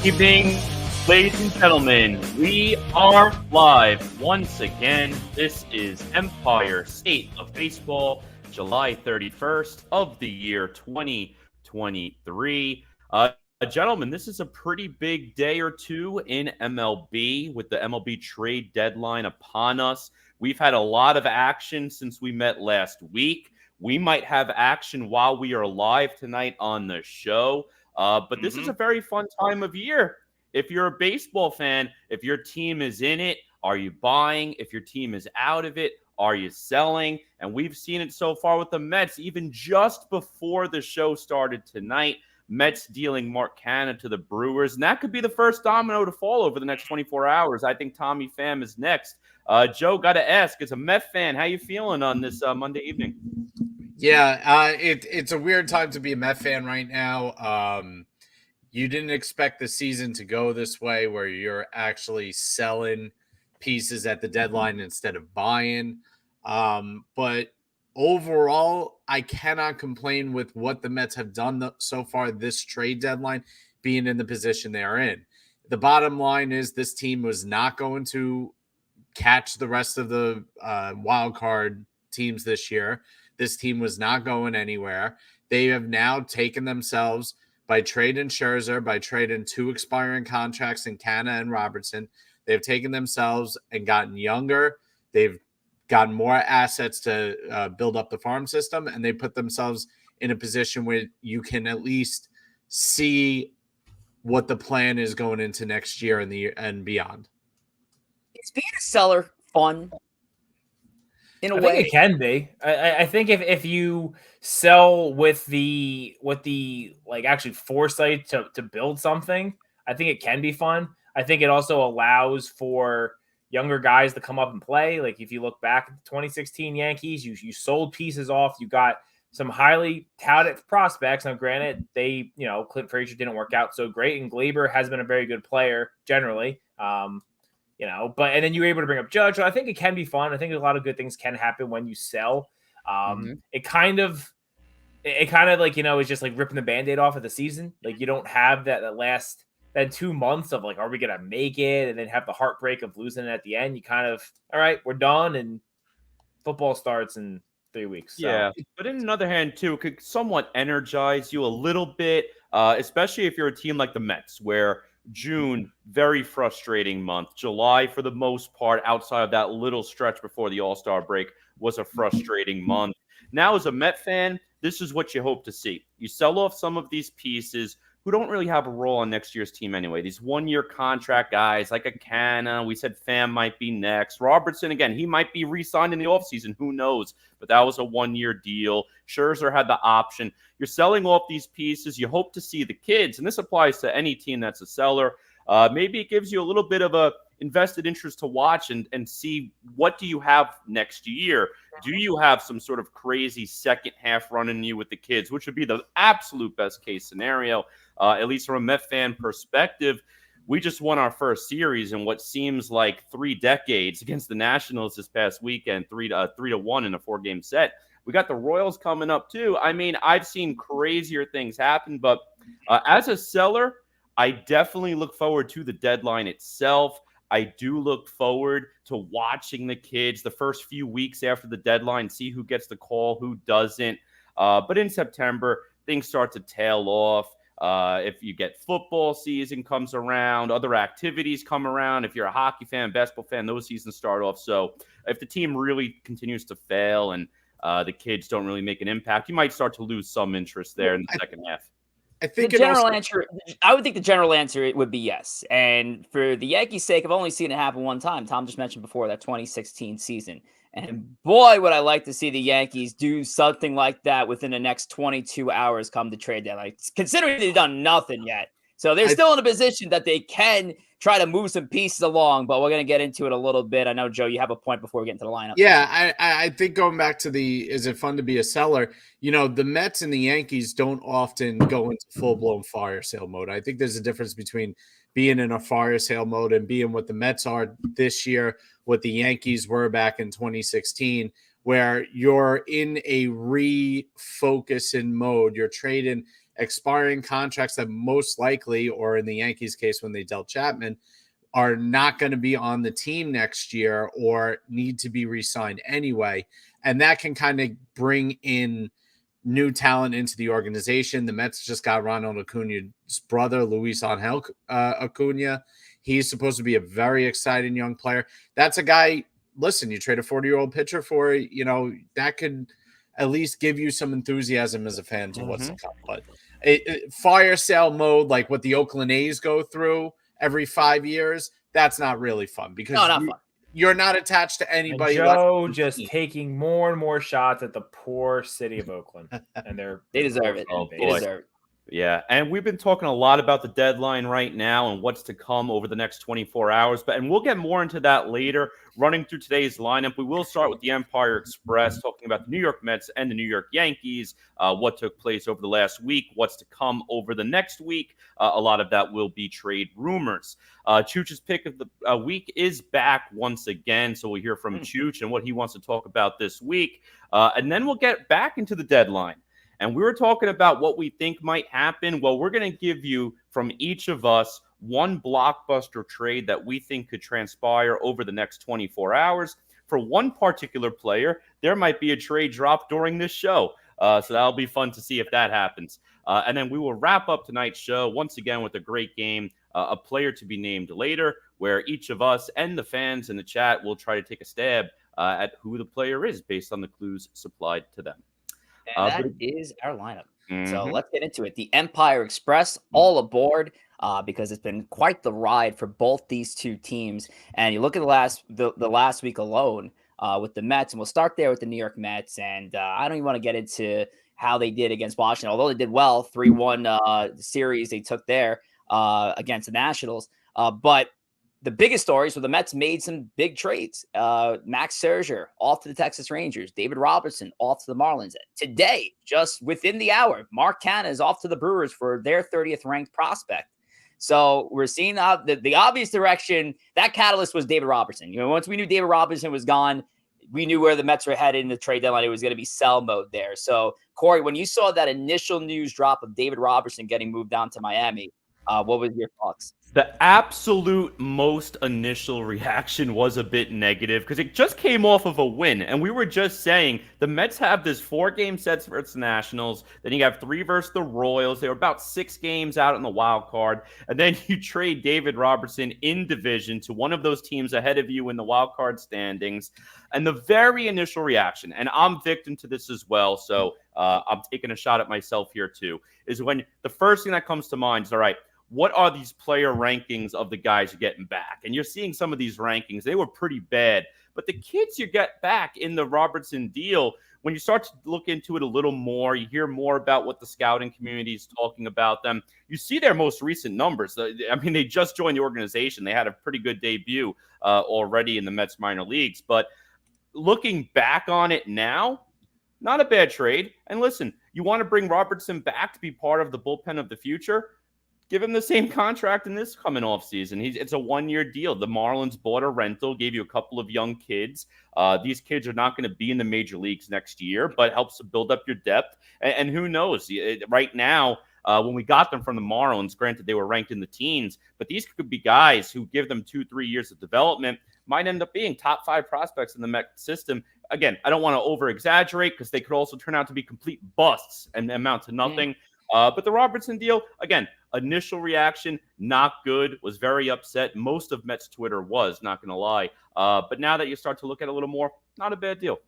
Evening, ladies and gentlemen. We are live once again. This is Empire State of Baseball, July 31st of the year 2023. Gentlemen, this is a pretty big day or two in MLB with the MLB trade deadline upon us. We've had a lot of action since we met last week. We might have action while we are live tonight on the show. But this is a very fun time of year. If you're a baseball fan, if your team is in it, are you buying? If your team is out of it, are you selling? And we've seen it so far with the Mets, even just before the show started tonight. Mets dealing Mark Canha to the Brewers. And that could be the first domino to fall over the next 24 hours. I think Tommy Pham is next. Joe, got to ask, as a Met fan, how you feeling on this Monday evening? Yeah, it's a weird time to be a Met fan right now. You didn't expect the season to go this way where you're actually selling pieces at the deadline instead of buying. But overall, I cannot complain with what the Mets have done so far this trade deadline, being in the position they are in. The bottom line is this team was not going to catch the rest of the wild card teams this year. This team was not going anywhere. They have now taken themselves by trading Scherzer, by trading two expiring contracts in Canha and Robertson. They've taken themselves and gotten younger. They've gotten more assets to build up the farm system, and they put themselves in a position where you can at least see what the plan is going into next year and beyond. Is being a seller fun? In a way, think it can be. I think if you sell with the like actually foresight to build something, I think it can be fun. I think it also allows for younger guys to come up and play. Like if you look back at the 2016 Yankees, you sold pieces off. You got some highly touted prospects. Now, granted, Clint Frazier didn't work out so great, and Glaber has been a very good player generally. And then you were able to bring up Judge. So I think it can be fun. I think a lot of good things can happen when you sell. It kind of like, is just like ripping the Band-Aid off of the season. Like you don't have that last 2 months of like, are we going to make it? And then have the heartbreak of losing it at the end. You kind of, all right, we're done. And football starts in 3 weeks. So. Yeah. But in another hand too, it could somewhat energize you a little bit, especially if you're a team like the Mets, where June, very frustrating month. July, for the most part, outside of that little stretch before the All-Star break, was a frustrating month. Now, as a Met fan, this is what you hope to see. You sell off some of these pieces who don't really have a role on next year's team anyway. These one-year contract guys like a Canha. We said Pham might be next. Robertson, again, he might be re-signed in the offseason. Who knows? But that was a one-year deal. Scherzer had the option. You're selling off these pieces. You hope to see the kids, and this applies to any team that's a seller. Maybe it gives you a little bit of a invested interest to watch and see what do you have next year. Do you have some sort of crazy second half run in you with the kids, which would be the absolute best case scenario, at least from a Met fan perspective. We just won our first series in what seems like 3 decades against the Nationals this past weekend, 3-1 in a 4-game set. We got the Royals coming up too. I mean, I've seen crazier things happen, but as a seller, I definitely look forward to the deadline itself. I do look forward to watching the kids the first few weeks after the deadline, see who gets the call, who doesn't. But in September, things start to tail off. If you get football season comes around, other activities come around. If you're a hockey fan, basketball fan, those seasons start off. So if the team really continues to fail and the kids don't really make an impact, you might start to lose some interest there in the second half. I think I would think the general answer would be yes. And for the Yankees' sake, I've only seen it happen one time. Tom just mentioned before, that 2016 season. And boy, would I like to see the Yankees do something like that within the next 22 hours come the trade deadline, considering they've done nothing yet. So they're still in a position that they can try to move some pieces along, but we're going to get into it a little bit. I know, Joe, you have a point before we get into the lineup. Yeah, I think going back to is it fun to be a seller? The Mets and the Yankees don't often go into full-blown fire sale mode. I think there's a difference between being in a fire sale mode and being what the Mets are this year, what the Yankees were back in 2016, where you're in a refocusing mode. You're trading expiring contracts that most likely, or in the Yankees case when they dealt Chapman, are not going to be on the team next year or need to be re-signed anyway. And that can kind of bring in new talent into the organization. The Mets just got Ronald Acuna's brother, Luis Angel Acuna. He's supposed to be a very exciting young player. That's a guy, listen, you trade a 40-year-old pitcher for, that could at least give you some enthusiasm as a fan to what's to come. But fire sale mode, like what the Oakland A's go through every 5 years, that's not really fun because you're not attached to anybody. And Joe just taking more and more shots at the poor city of Oakland, and they deserve it. Oh, they deserve it. Yeah, and we've been talking a lot about the deadline right now and what's to come over the next 24 hours, and we'll get more into that later. Running through today's lineup, we will start with the Empire Express, talking about the New York Mets and the New York Yankees, what took place over the last week, what's to come over the next week. A lot of that will be trade rumors. Chooch's pick of the week is back once again, so we'll hear from Chooch and what he wants to talk about this week, and then we'll get back into the deadline. And we were talking about what we think might happen. Well, we're going to give you, from each of us, one blockbuster trade that we think could transpire over the next 24 hours. For one particular player, there might be a trade drop during this show. So that'll be fun to see if that happens. And then we will wrap up tonight's show once again with a great game, a player to be named later, where each of us and the fans in the chat will try to take a stab at who the player is based on the clues supplied to them. And that is our lineup. So let's get into it. The Empire Express, all aboard, because it's been quite the ride for both these two teams. And you look at the last week alone with the Mets, and we'll start there with the New York Mets. And I don't even want to get into how they did against Washington, although they did well, 3-1 series they took there against the Nationals. But the biggest stories were the Mets made some big trades. Max Scherzer off to the Texas Rangers. David Robertson off to the Marlins. Today, just within the hour, Mark Canha is off to the Brewers for their 30th ranked prospect. So we're seeing the obvious direction. That catalyst was David Robertson. Once we knew David Robertson was gone, we knew where the Mets were headed in the trade deadline. It was going to be sell mode there. So, Corey, when you saw that initial news drop of David Robertson getting moved down to Miami, what was your thoughts? The absolute most initial reaction was a bit negative because it just came off of a win. And we were just saying the Mets have this 4-game sets versus the Nationals. Then you have 3 versus the Royals. They were about 6 games out in the wild card. And then you trade David Robertson in division to one of those teams ahead of you in the wild card standings. And the very initial reaction, and I'm victim to this as well, so I'm taking a shot at myself here too, is when the first thing that comes to mind is, all right, what are these player rankings of the guys you're getting back? And you're seeing some of these rankings. They were pretty bad. But the kids you get back in the Robertson deal, when you start to look into it a little more, you hear more about what the scouting community is talking about them. You see their most recent numbers. I mean, they just joined the organization. They had a pretty good debut already in the Mets minor leagues. But looking back on it now, not a bad trade. And listen, you want to bring Robertson back to be part of the bullpen of the future? Give him the same contract in this coming off season. It's a 1-year deal. The Marlins bought a rental, gave you a couple of young kids. These kids are not going to be in the major leagues next year, but helps to build up your depth. And who knows? Right now, when we got them from the Marlins, granted they were ranked in the teens, but these could be guys who give them 2-3 years of development, might end up being top 5 prospects in the Met system. Again, I don't want to over-exaggerate because they could also turn out to be complete busts and amount to nothing. But the Robertson deal, again, initial reaction, not good, was very upset. Most of Mets Twitter was, not going to lie. But now that you start to look at it a little more, not a bad deal.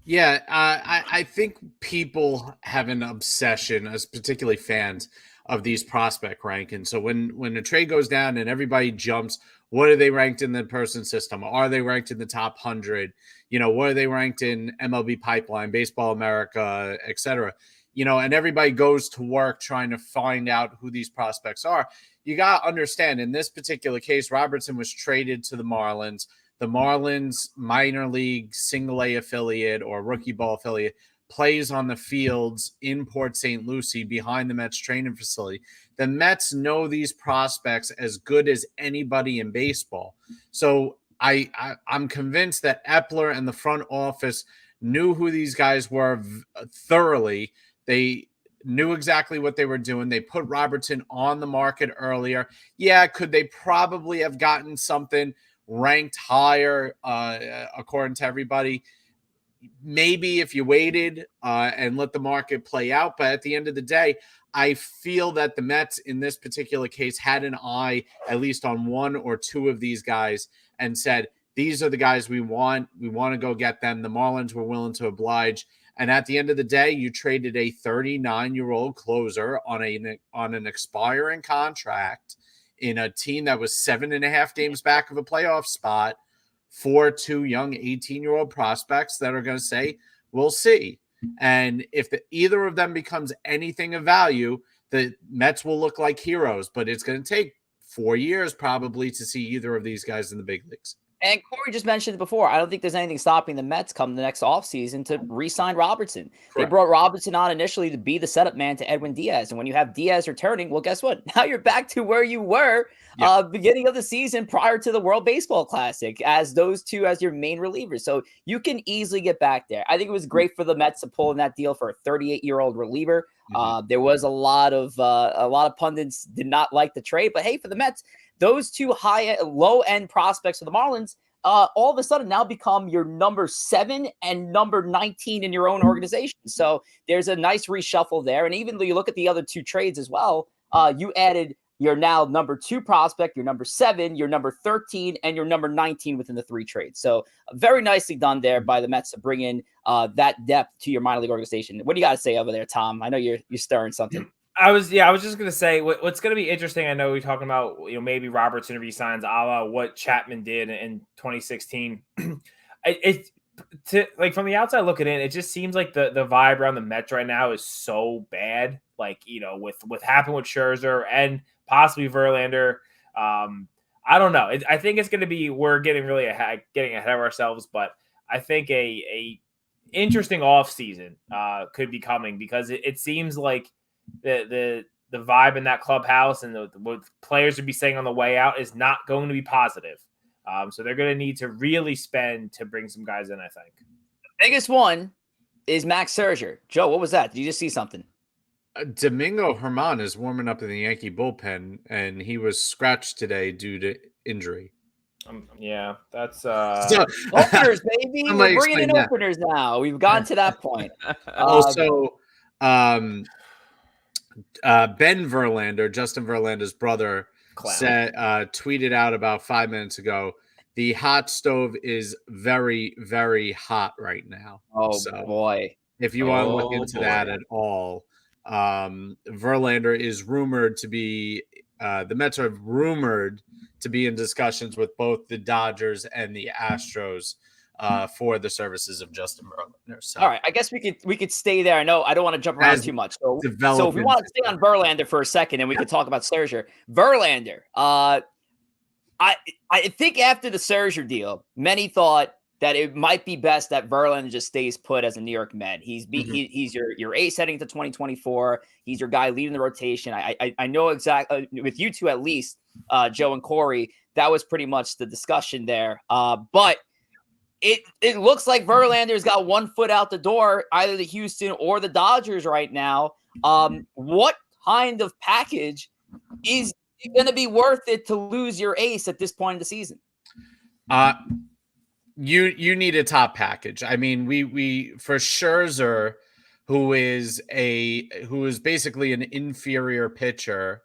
Yeah, I think people have an obsession, as particularly fans, of these prospect rankings. So when a trade goes down and everybody jumps, what are they ranked in the person system? Are they ranked in the top 100? What are they ranked in MLB Pipeline, Baseball America, et cetera? And everybody goes to work trying to find out who these prospects are. You got to understand, in this particular case, Robertson was traded to the Marlins. The Marlins minor league single A affiliate or rookie ball affiliate plays on the fields in Port St. Lucie behind the Mets training facility. The Mets know these prospects as good as anybody in baseball. So I'm convinced that Epler and the front office knew who these guys were thoroughly. They knew exactly what they were doing. They put Robertson on the market earlier. Yeah, could they probably have gotten something ranked higher according to everybody? Maybe if you waited and let the market play out. But at the end of the day, I feel that the Mets in this particular case had an eye at least on one or two of these guys and said, these are the guys we want. We want to go get them. The Marlins were willing to oblige. And at the end of the day, you traded a 39-year-old closer on an expiring contract in a team that was 7.5 games back of a playoff spot for two young 18-year-old prospects that are going to say, we'll see. And if either of them becomes anything of value, the Mets will look like heroes. But it's going to take 4 years probably to see either of these guys in the big leagues. And Corey just mentioned it before. I don't think there's anything stopping the Mets come the next offseason to re-sign Robertson. Correct. They brought Robertson on initially to be the setup man to Edwin Diaz. And when you have Diaz returning, well, guess what? Now you're back to where you were beginning of the season prior to the World Baseball Classic as those two as your main relievers. So you can easily get back there. I think it was great for the Mets to pull in that deal for a 38-year-old reliever. There was a lot of pundits did not like the trade, but hey, for the Mets, those two low-end prospects for the Marlins all of a sudden now become your number 7 and number 19 in your own organization. So there's a nice reshuffle there. And even though you look at the other two trades as well, you added your now number 2 prospect, your number 7, your number 13, and your number 19 within the 3 trades. So very nicely done there by the Mets to bring in that depth to your minor league organization. What do you got to say over there, Tom? I know you're stirring something. I was just gonna say what's gonna be interesting. I know we're talking about maybe Robertson resigns a la what Chapman did in 2016. Like from the outside looking in, it just seems like the vibe around the Mets right now is so bad. Like with what happened with Scherzer and possibly Verlander. I don't know. I think it's gonna be we're getting ahead of ourselves, but I think a interesting offseason could be coming because it seems like the vibe in that clubhouse and what players would be saying on the way out is not going to be positive. So they're going to need to really spend to bring some guys in, I think. The biggest one is Max Scherzer. Joe, what was that? Did you just see something? Domingo Germán is warming up in the Yankee bullpen, and he was scratched today due to injury. Yeah, that's openers, baby. We're bringing in openers now. We've gotten to that point. Also, Ben Verlander, Justin Verlander's brother, tweeted out about 5 minutes ago, the hot stove is very, very hot right now. Oh, boy. If you want to look into that at all, Verlander is rumored to be the Mets are rumored to be in discussions with both the Dodgers and the Astros for the services of Justin Verlander. So, all right, I guess we could stay there. I know I don't want to jump around too much. So if we want to stay on Verlander for a second, and we could talk about Scherzer. Verlander, I think after the Scherzer deal, many thought that it might be best that Verlander just stays put as a New York Met. He's your ace heading into 2024. He's your guy leading the rotation. I know exactly with you two at least, Joe and Corey, that was pretty much the discussion there. But it looks like Verlander's got one foot out the door, either the Houston or the Dodgers right now. What kind of package is going to be worth it to lose your ace at this point in the season? You need a top package. I mean, we for Scherzer, who is basically an inferior pitcher,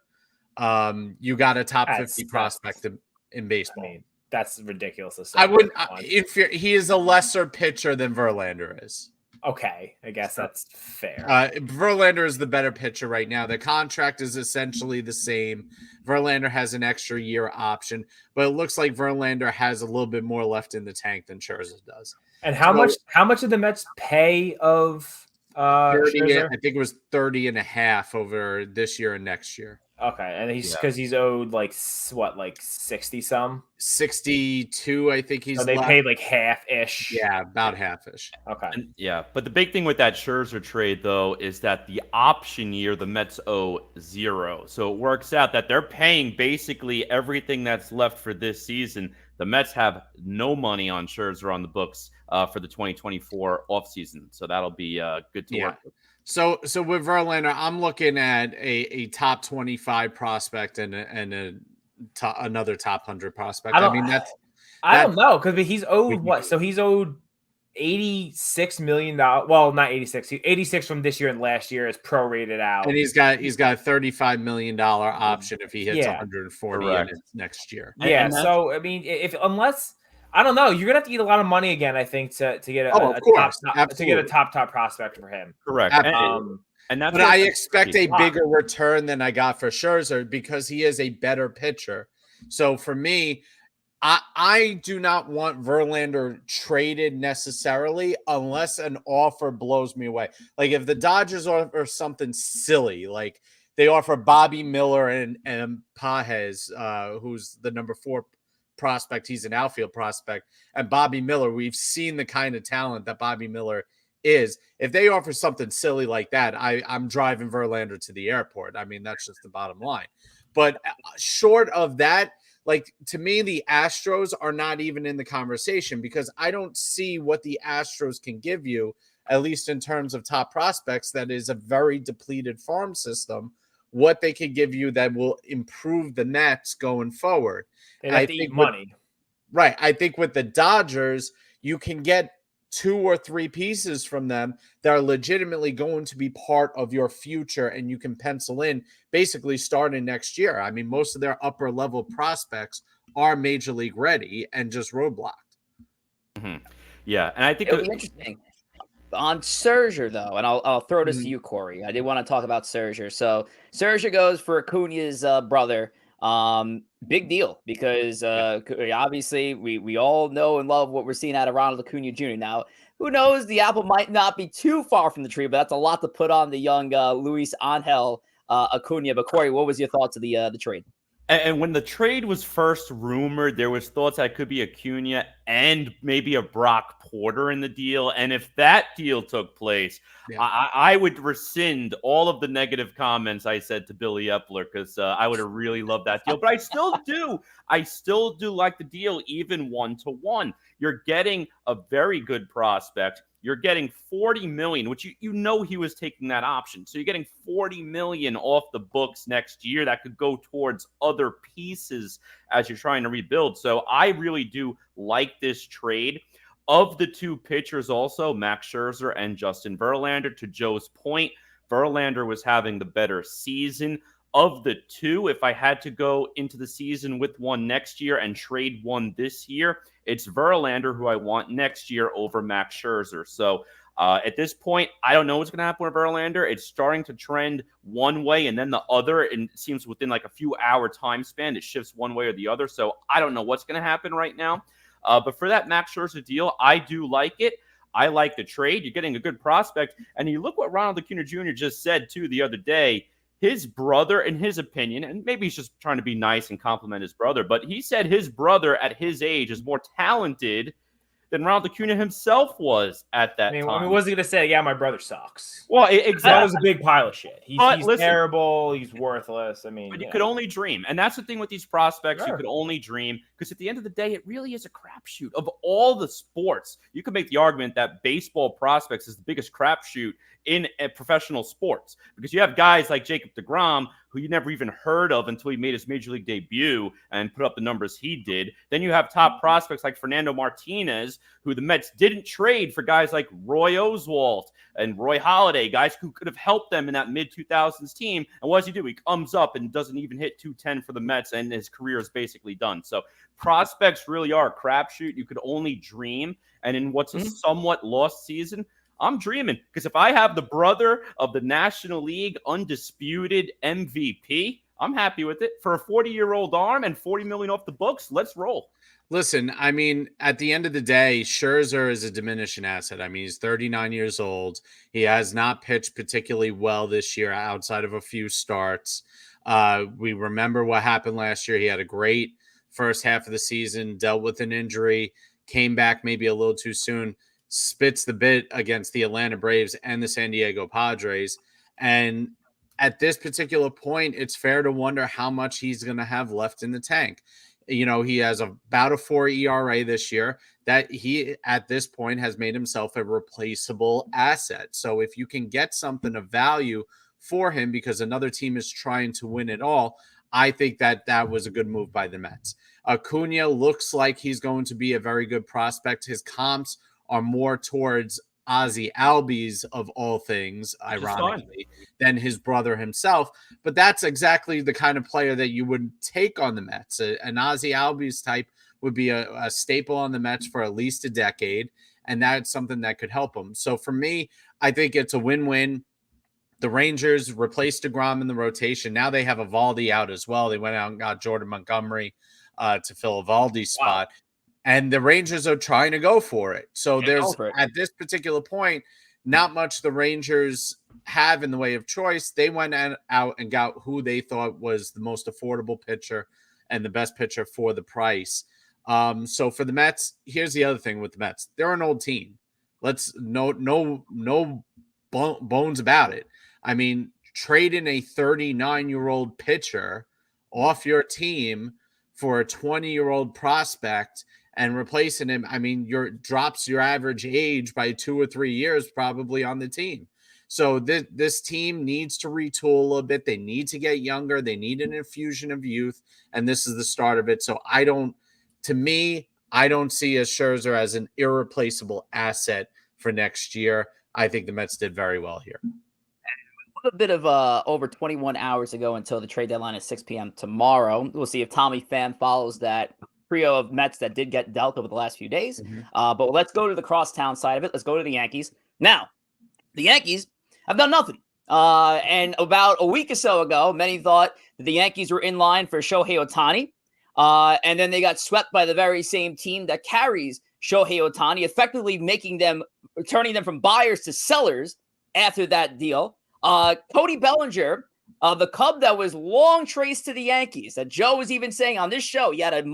you got a top 50 prospect in baseball. I mean, that's ridiculous to say. I wouldn't. He is a lesser pitcher than Verlander is. Okay, I guess that's fair. Verlander is the better pitcher right now. The contract is essentially the same. Verlander has an extra year option, but it looks like Verlander has a little bit more left in the tank than Scherzer does. And how much did the Mets pay of 30? Scherzer? I think it was 30.5 over this year and next year. Okay, and he's owed like 60 some, 62. I think he's. So they paid like half-ish. Yeah, about half-ish. Okay. And, but the big thing with that Scherzer trade though is that the option year the Mets owe 0, so it works out that they're paying basically everything that's left for this season. The Mets have no money on Scherzer on the books for the 2024 offseason, so that'll be good to work with. So with Verlander, I'm looking at a top 25 prospect and another top 100 prospect. I I don't. mean, I that's don't know because he's owed what? ridiculous. So he's owed $86 million. Well, not 86. 86 from this year and last year is prorated out. And he's got a $35 million option if he hits Yeah. 140 in Correct. it next year. Yeah. And that's So I mean, if unless I don't know, you're gonna have to eat a lot of money again. I think to get Oh, a of course, to get a absolutely. top prospect for him. correct. Absolutely. And that's But where I it's expect a tricky. bigger return than I got for Scherzer because he is a better pitcher. So for me, I do not want Verlander traded necessarily unless an offer blows me away. Like if the Dodgers offer something silly, like they offer Bobby Miller and Pages, who's the number 4 prospect. He's an outfield prospect. And Bobby Miller, we've seen the kind of talent that Bobby Miller is. If they offer something silly like that, I'm driving Verlander to the airport. I mean, that's just the bottom line. But short of that, like to me, the Astros are not even in the conversation because I don't see what the Astros can give you, at least in terms of top prospects. That is a very depleted farm system. What they could give you that will improve the Nets going forward. They'd And have I to eat think money. right. I think with the Dodgers, you can get 2 or 3 pieces from them that are legitimately going to be part of your future, and you can pencil in basically starting next year. I mean, most of their upper level prospects are major league ready and just roadblocked. Mhm. Yeah, and I think It'll be interesting. On Scherzer, though, and I'll throw this to you, Corey. I did want to talk about Scherzer. So Scherzer goes for Acuna's brother. Big deal because obviously we all know and love what we're seeing out of Ronald Acuna Jr. Now, who knows? The apple might not be too far from the tree, but that's a lot to put on the young Luis Angel Acuna. But Corey, what was your thoughts of the trade? And when the trade was first rumored, there was thoughts that it could be Acuna and maybe a Brock Porter in the deal. And if that deal took place, Yeah. I would rescind all of the negative comments I said to Billy Epler because I would have really loved that deal. But I still do. I still do like the deal, even 1-to-1. You're getting a very good prospect. You're getting 40 million, which you know he was taking that option. So you're getting 40 million off the books next year that could go towards other pieces as you're trying to rebuild. So I really do like this trade. Of the 2 pitchers also, Max Scherzer and Justin Verlander, to Joe's point, Verlander was having the better season. Of the 2, if I had to go into the season with one next year and trade one this year, it's Verlander who I want next year over Max Scherzer. So at this point, I don't know what's going to happen with Verlander. It's starting to trend one way and then the other. And it seems within like a few hour time span, it shifts one way or the other. So I don't know what's going to happen right now. But for that Max Scherzer deal, I do like it. I like the trade. You're getting a good prospect. And you look what Ronald Acuna Jr. just said, too, the other day. His brother, in his opinion, and maybe he's just trying to be nice and compliment his brother, but he said his brother at his age is more talented than Ronald Acuna himself was at that time. I mean, was he going to say, yeah, my brother sucks? Well, That exactly. was a big pile of shit. He's listen, terrible. He's worthless. I mean, but you could only dream. And that's the thing with these prospects. Sure. You could only dream because at the end of the day, it really is a crapshoot. Of all the sports, you could make the argument that baseball prospects is the biggest crapshoot in professional sports because you have guys like Jacob deGrom, who you never even heard of until he made his major league debut and put up the numbers he did. Then you have top prospects like Fernando Martinez, who the Mets didn't trade for guys like Roy Oswalt and Roy Halladay, guys who could have helped them in that mid-2000s team. And what does he do? He comes up and doesn't even hit 210 for the Mets, and his career is basically done. So prospects really are a crapshoot. You could only dream. And in what's a somewhat lost season, I'm dreaming because if I have the brother of the National League undisputed MVP, I'm happy with it. For a 40-year-old arm and 40 million off the books, let's roll. Listen, I mean, at the end of the day, Scherzer is a diminishing asset. I mean, he's 39 years old. He has not pitched particularly well this year outside of a few starts. We remember what happened last year. He had a great first half of the season, dealt with an injury, came back maybe a little too soon, spits the bit against the Atlanta Braves and the San Diego Padres. And at this particular point, it's fair to wonder how much he's going to have left in the tank. You know, he has about a 4 ERA this year. That he at this point has made himself a replaceable asset. So if you can get something of value for him because another team is trying to win it all, I think that that was a good move by the Mets. Acuna looks like he's going to be a very good prospect. His comps are more towards Ozzy Albies of all things, ironically, than his brother himself. But that's exactly the kind of player that you would take on the Mets. An Ozzy Albies type would be a staple on the Mets for at least a decade, and that's something that could help them. So for me, I think it's a win-win. The Rangers replaced DeGrom in the rotation. Now they have Evaldi out as well. They went out and got Jordan Montgomery to fill Evaldi's spot. And the Rangers are trying to go for it. So there's, at this particular point, not much the Rangers have in the way of choice. They went out and got who they thought was the most affordable pitcher and the best pitcher for the price. So for the Mets, here's the other thing with the Mets. They're an old team. Let's no bones about it. I mean, trading a 39-year-old pitcher off your team for a 20-year-old prospect and replacing him, I mean, drops your average age by 2 or 3 years probably on the team. So this team needs to retool a little bit. They need to get younger. They need an infusion of youth, and this is the start of it. So I don't see a Scherzer as an irreplaceable asset for next year. I think the Mets did very well here. A bit of over 21 hours ago until the trade deadline at 6 p.m. tomorrow. We'll see if Tommy Pham follows that trio of Mets that did get dealt over the last few days. But let's go to the crosstown side of it. Let's go to the Yankees. Now, the Yankees have done nothing. And about a week or so ago, many thought that the Yankees were in line for Shohei Ohtani. And then they got swept by the very same team that carries Shohei Ohtani, effectively turning them from buyers to sellers after that deal. Cody Bellinger, the Cub that was long traced to the Yankees, that Joe was even saying on this show, he had a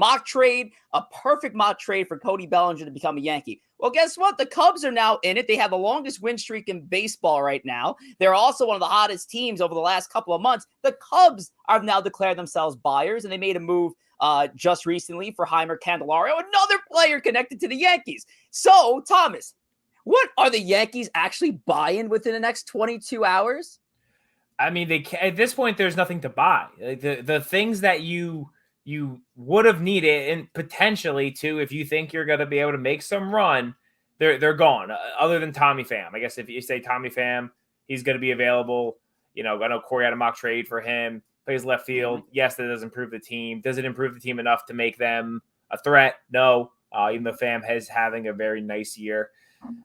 perfect mock trade for Cody Bellinger to become a Yankee. Well, guess what? The Cubs are now in it. They have the longest win streak in baseball right now. They're also one of the hottest teams over the last couple of months. The Cubs have now declared themselves buyers, and they made a move just recently for Heimer Candelario, another player connected to the Yankees. So, Thomas, what are the Yankees actually buying within the next 22 hours? I mean, at this point, there's nothing to buy. The things that you would have needed, and potentially too, if you think you're going to be able to make some run, they're gone. Other than Tommy Pham, I guess if you say Tommy Pham, he's going to be available. You know, I know Corey had a mock trade for him. Plays left field. Yes, that does improve the team. Does it improve the team enough to make them a threat? No. Even though Pham is having a very nice year.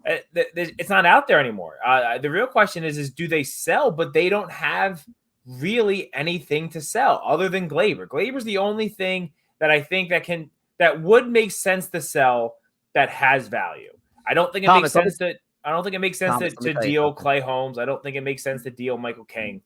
It's not out there anymore. The real question is do they sell? But they don't have really anything to sell other than Gleyber. Gleyber's the only thing that I think that would make sense to sell that has value. I don't think it makes sense to deal Clay Holmes. I don't think it makes sense to deal Michael King.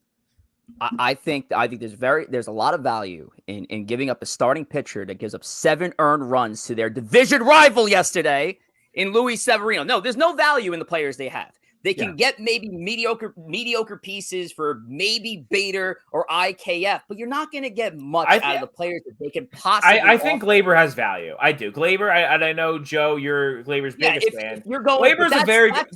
I think there's a lot of value in giving up a starting pitcher that gives up 7 earned runs to their division rival yesterday in Luis Severino. No, there's no value in the players they have. They can get maybe mediocre pieces for maybe Bader or IKF, but you're not going to get much out of the players that they can possibly. I think Gleyber has value. I do. Gleyber, and I know Joe, you're Gleyber's biggest fan. You're going. Gleyber's a very good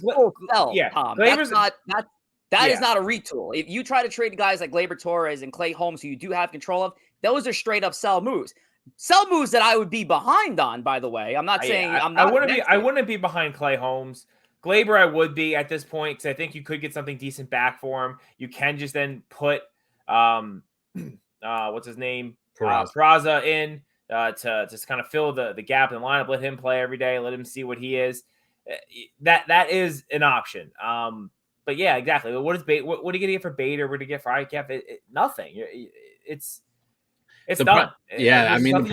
sell. Yeah, Tom. Gleyber's that is not a retool. If you try to trade guys like Gleyber Torres and Clay Holmes, who you do have control of, those are straight up sell moves. Sell moves that I would be behind on, by the way. I'm not saying I'm not. I wouldn't be behind Clay Holmes. Gleyber, I would be at this point because I think you could get something decent back for him. You can just then put what's his name? Peraza in to just kind of fill the gap in the lineup. Let him play every day. Let him see what he is. That is an option. But yeah, exactly. What are you going to get for Bader? What are you get for ICAP? Nothing. It's done. I mean,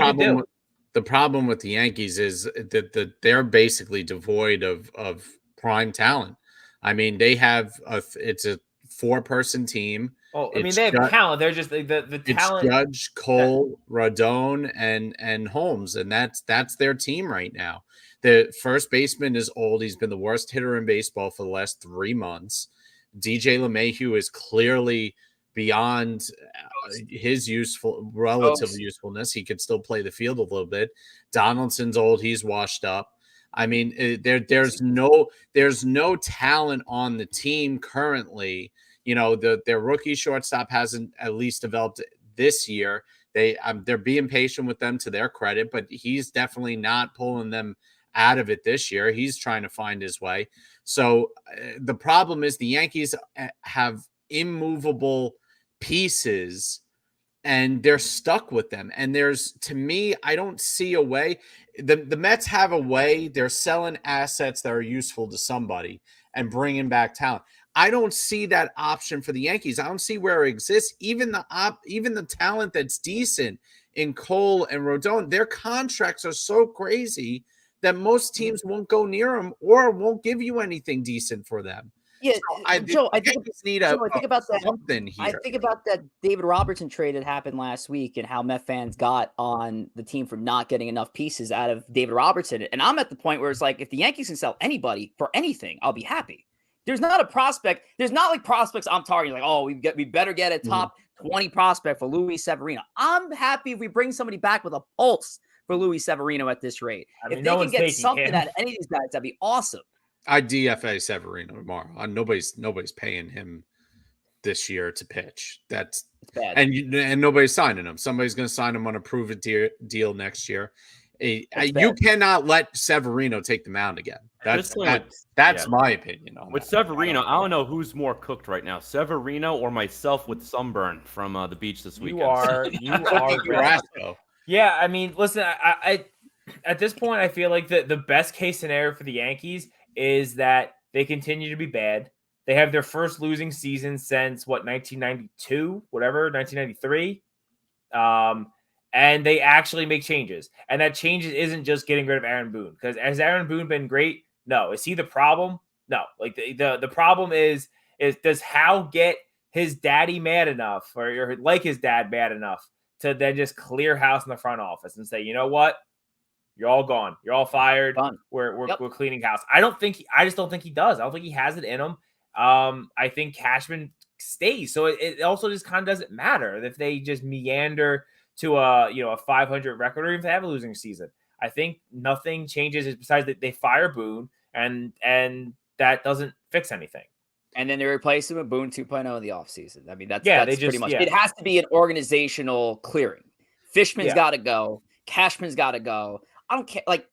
the problem with the Yankees is that they're basically devoid of prime talent. I mean, they have it's a 4-person team. Oh, I mean, they have talent. They're just the talent. It's Judge, Cole, Rodon, and Holmes, and that's their team right now. The first baseman is old. He's been the worst hitter in baseball for the last 3 months. DJ LeMahieu is clearly beyond his relative usefulness. He could still play the field a little bit. Donaldson's old. He's washed up. I mean, there's no talent on the team currently. Their rookie shortstop hasn't at least developed this year. They're being patient with them to their credit, but he's definitely not pulling them out of it this year. He's trying to find his way. So the problem is the Yankees have immovable pieces and they're stuck with them. And to me, I don't see a way. The Mets have a way. They're selling assets that are useful to somebody and bringing back talent. I don't see that option for the Yankees. I don't see where it exists. Even the talent that's decent in Cole and Rodon, their contracts are so crazy that most teams won't go near them or won't give you anything decent for them. Yeah, so Joe, I think about that. Something here. I think about that David Robertson trade that happened last week and how Met fans got on the team for not getting enough pieces out of David Robertson. And I'm at the point where it's like, if the Yankees can sell anybody for anything, I'll be happy. There's not a prospect. There's not like prospects I'm targeting. Like, oh, we better get a top 20 prospect for Luis Severino. I'm happy if we bring somebody back with a pulse for Luis Severino at this rate. If they can get something out of any of these guys, that'd be awesome. I DFA Severino tomorrow. Nobody's paying him this year to pitch. It's bad. And nobody's signing him. Somebody's going to sign him on a prove-it deal next year. You cannot let Severino take the mound again. That's my opinion on with Severino. I don't know who's more cooked right now, Severino or myself with sunburn from the beach this weekend. You are. Yeah, I mean, listen, I at this point, I feel like the best case scenario for the Yankees is that they continue to be bad. They have their first losing season since 1992, 1993. And they actually make changes. And that changes isn't just getting rid of Aaron Boone. Because has Aaron Boone been great? No. Is he the problem? No. Like the problem is does Howe get his daddy mad enough or like his dad mad enough to then just clear house in the front office and say, you know what? You're all gone. You're all fired. Done. We're cleaning house. I just don't think he does. I don't think he has it in him. I think Cashman stays. So it also just kind of doesn't matter if they just meander to a 500 record or even if they have a losing season. I think nothing changes besides that they fire Boone and that doesn't fix anything. And then they replace him with Boone 2.0 in the offseason. I mean, that's pretty much it. It has to be an organizational clearing. Fishman's got to go. Cashman's got to go. I don't care. Like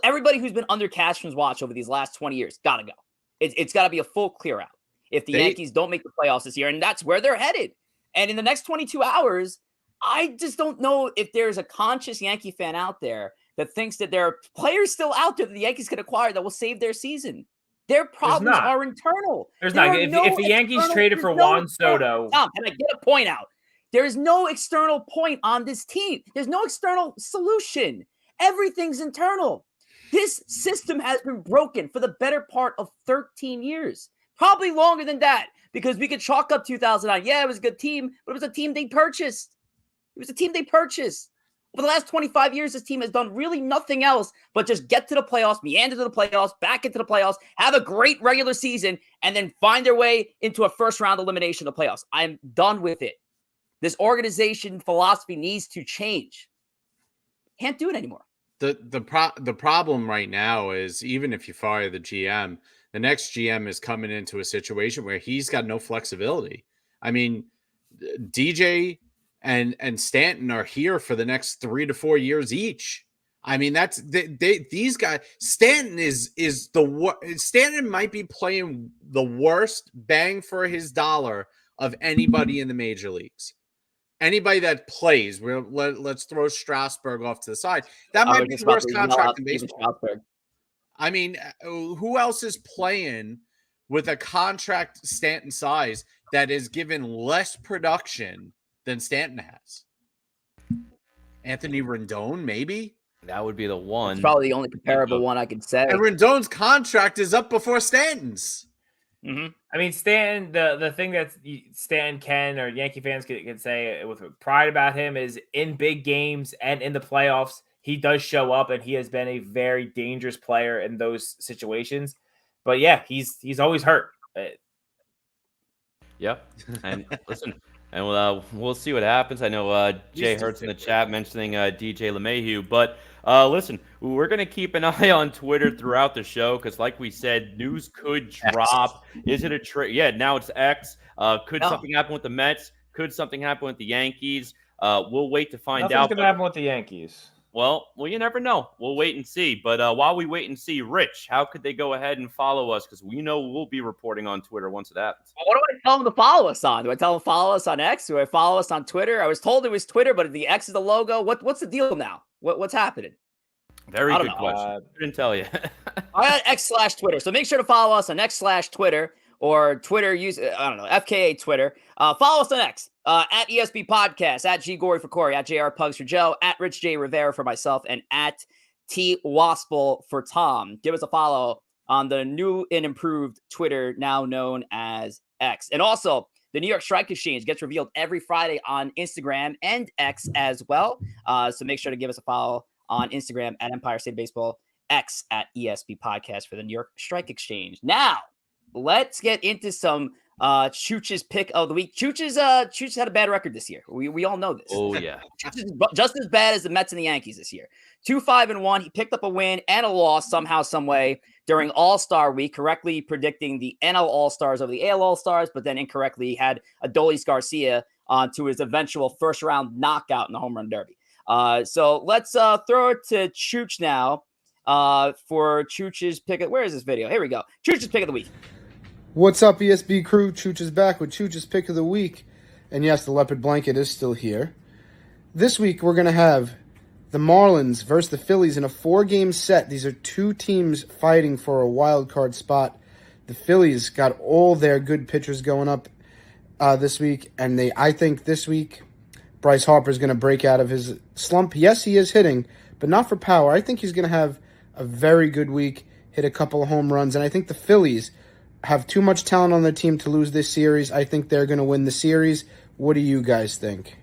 everybody who's been under Cashman's watch over these last 20 years got to go. It's got to be a full clear out if the Yankees don't make the playoffs this year, and that's where they're headed. And in the next 22 hours, I just don't know if there's a conscious Yankee fan out there that thinks that there are players still out there that the Yankees could acquire that will save their season. Their problems are internal. There's not. If the Yankees traded for Juan Soto. Tom, can I get a point out? There is no external point on this team. There's no external solution. Everything's internal. This system has been broken for the better part of 13 years. Probably longer than that because we could chalk up 2009. Yeah, it was a good team, but it was a team they purchased. Over the last 25 years, this team has done really nothing else but just get to the playoffs, meander to the playoffs, back into the playoffs, have a great regular season, and then find their way into a first-round elimination of the playoffs. I'm done with it. This organization philosophy needs to change. Can't do it anymore. The problem right now is even if you fire the GM, the next GM is coming into a situation where he's got no flexibility. I mean, DJ and Stanton are here for the next 3 to 4 years each. I mean, these guys. Stanton Stanton might be playing the worst bang for his dollar of anybody in the major leagues. Anybody that plays, let's throw Strasburg off to the side. That might be the worst contract in baseball. I mean, who else is playing with a contract Stanton size that is given less production than Stanton has? Anthony Rendon, maybe? That would be the one. It's probably the only comparable one I could say. And Rendon's contract is up before Stanton's. Mm-hmm. I mean, Stanton, the thing that Stanton can or Yankee fans can say with pride about him is in big games and in the playoffs, he does show up and he has been a very dangerous player in those situations. But yeah, he's always hurt. Yeah, and listen, and we'll see what happens. I know Jay Used to Hertz in the think chat mentioning DJ LeMahieu, but listen, we're gonna keep an eye on Twitter throughout the show because, like we said, news could X. drop. Is it a trade? Yeah, now it's X. Could No. something happen with the Mets? Could something happen with the Yankees? We'll wait to find Nothing's out. gonna happen with the Yankees. Well, you never know. We'll wait and see. But while we wait and see, Rich, how could they go ahead and follow us? Because we know we'll be reporting on Twitter once it happens. What do I tell them to follow us on? Do I tell them to follow us on X? Do I follow us on Twitter? I was told it was Twitter, but the X is the logo. What's the deal now? What's happening? Very I don't good know. question. Couldn't tell you. I got X/Twitter. So make sure to follow us on X/Twitter or Twitter. Use I don't know, FKA Twitter. Follow us on X at ESB Podcast, at G Gory for Corey, at JR Pugs for Joe, at Rich J Rivera for myself, and at T Wospil for Tom. Give us a follow on the new and improved Twitter, now known as X. And also, the New York Strike Exchange gets revealed every Friday on Instagram and X as well. So make sure to give us a follow on Instagram at Empire State Baseball, X at ESP Podcast for the New York Strike Exchange. Now, let's get into some Chooch's pick of the week. Chooch had a bad record this year. We all know this. Oh, yeah. Chooch is just as bad as the Mets and the Yankees this year. 2-5-1. He picked up a win and a loss somehow, some way during All-Star Week, correctly predicting the NL All-Stars over the AL All-Stars, but then incorrectly had Adolis Garcia to his eventual first-round knockout in the Home Run Derby. So let's throw it to Chooch now for Chooch's pick. Where is this video? Here we go. Chooch's pick of the week. What's up, ESB crew? Chooch is back with Chooch's pick of the week. And yes, the leopard blanket is still here. This week, we're going to have the Marlins versus the Phillies in a 4-game set. These are two teams fighting for a wild card spot. The Phillies got all their good pitchers going up this week. And I think this week, Bryce Harper is going to break out of his slump. Yes, he is hitting, but not for power. I think he's going to have a very good week, hit a couple of home runs. And I think the Phillies have too much talent on their team to lose this series. I think they're going to win the series. What do you guys think?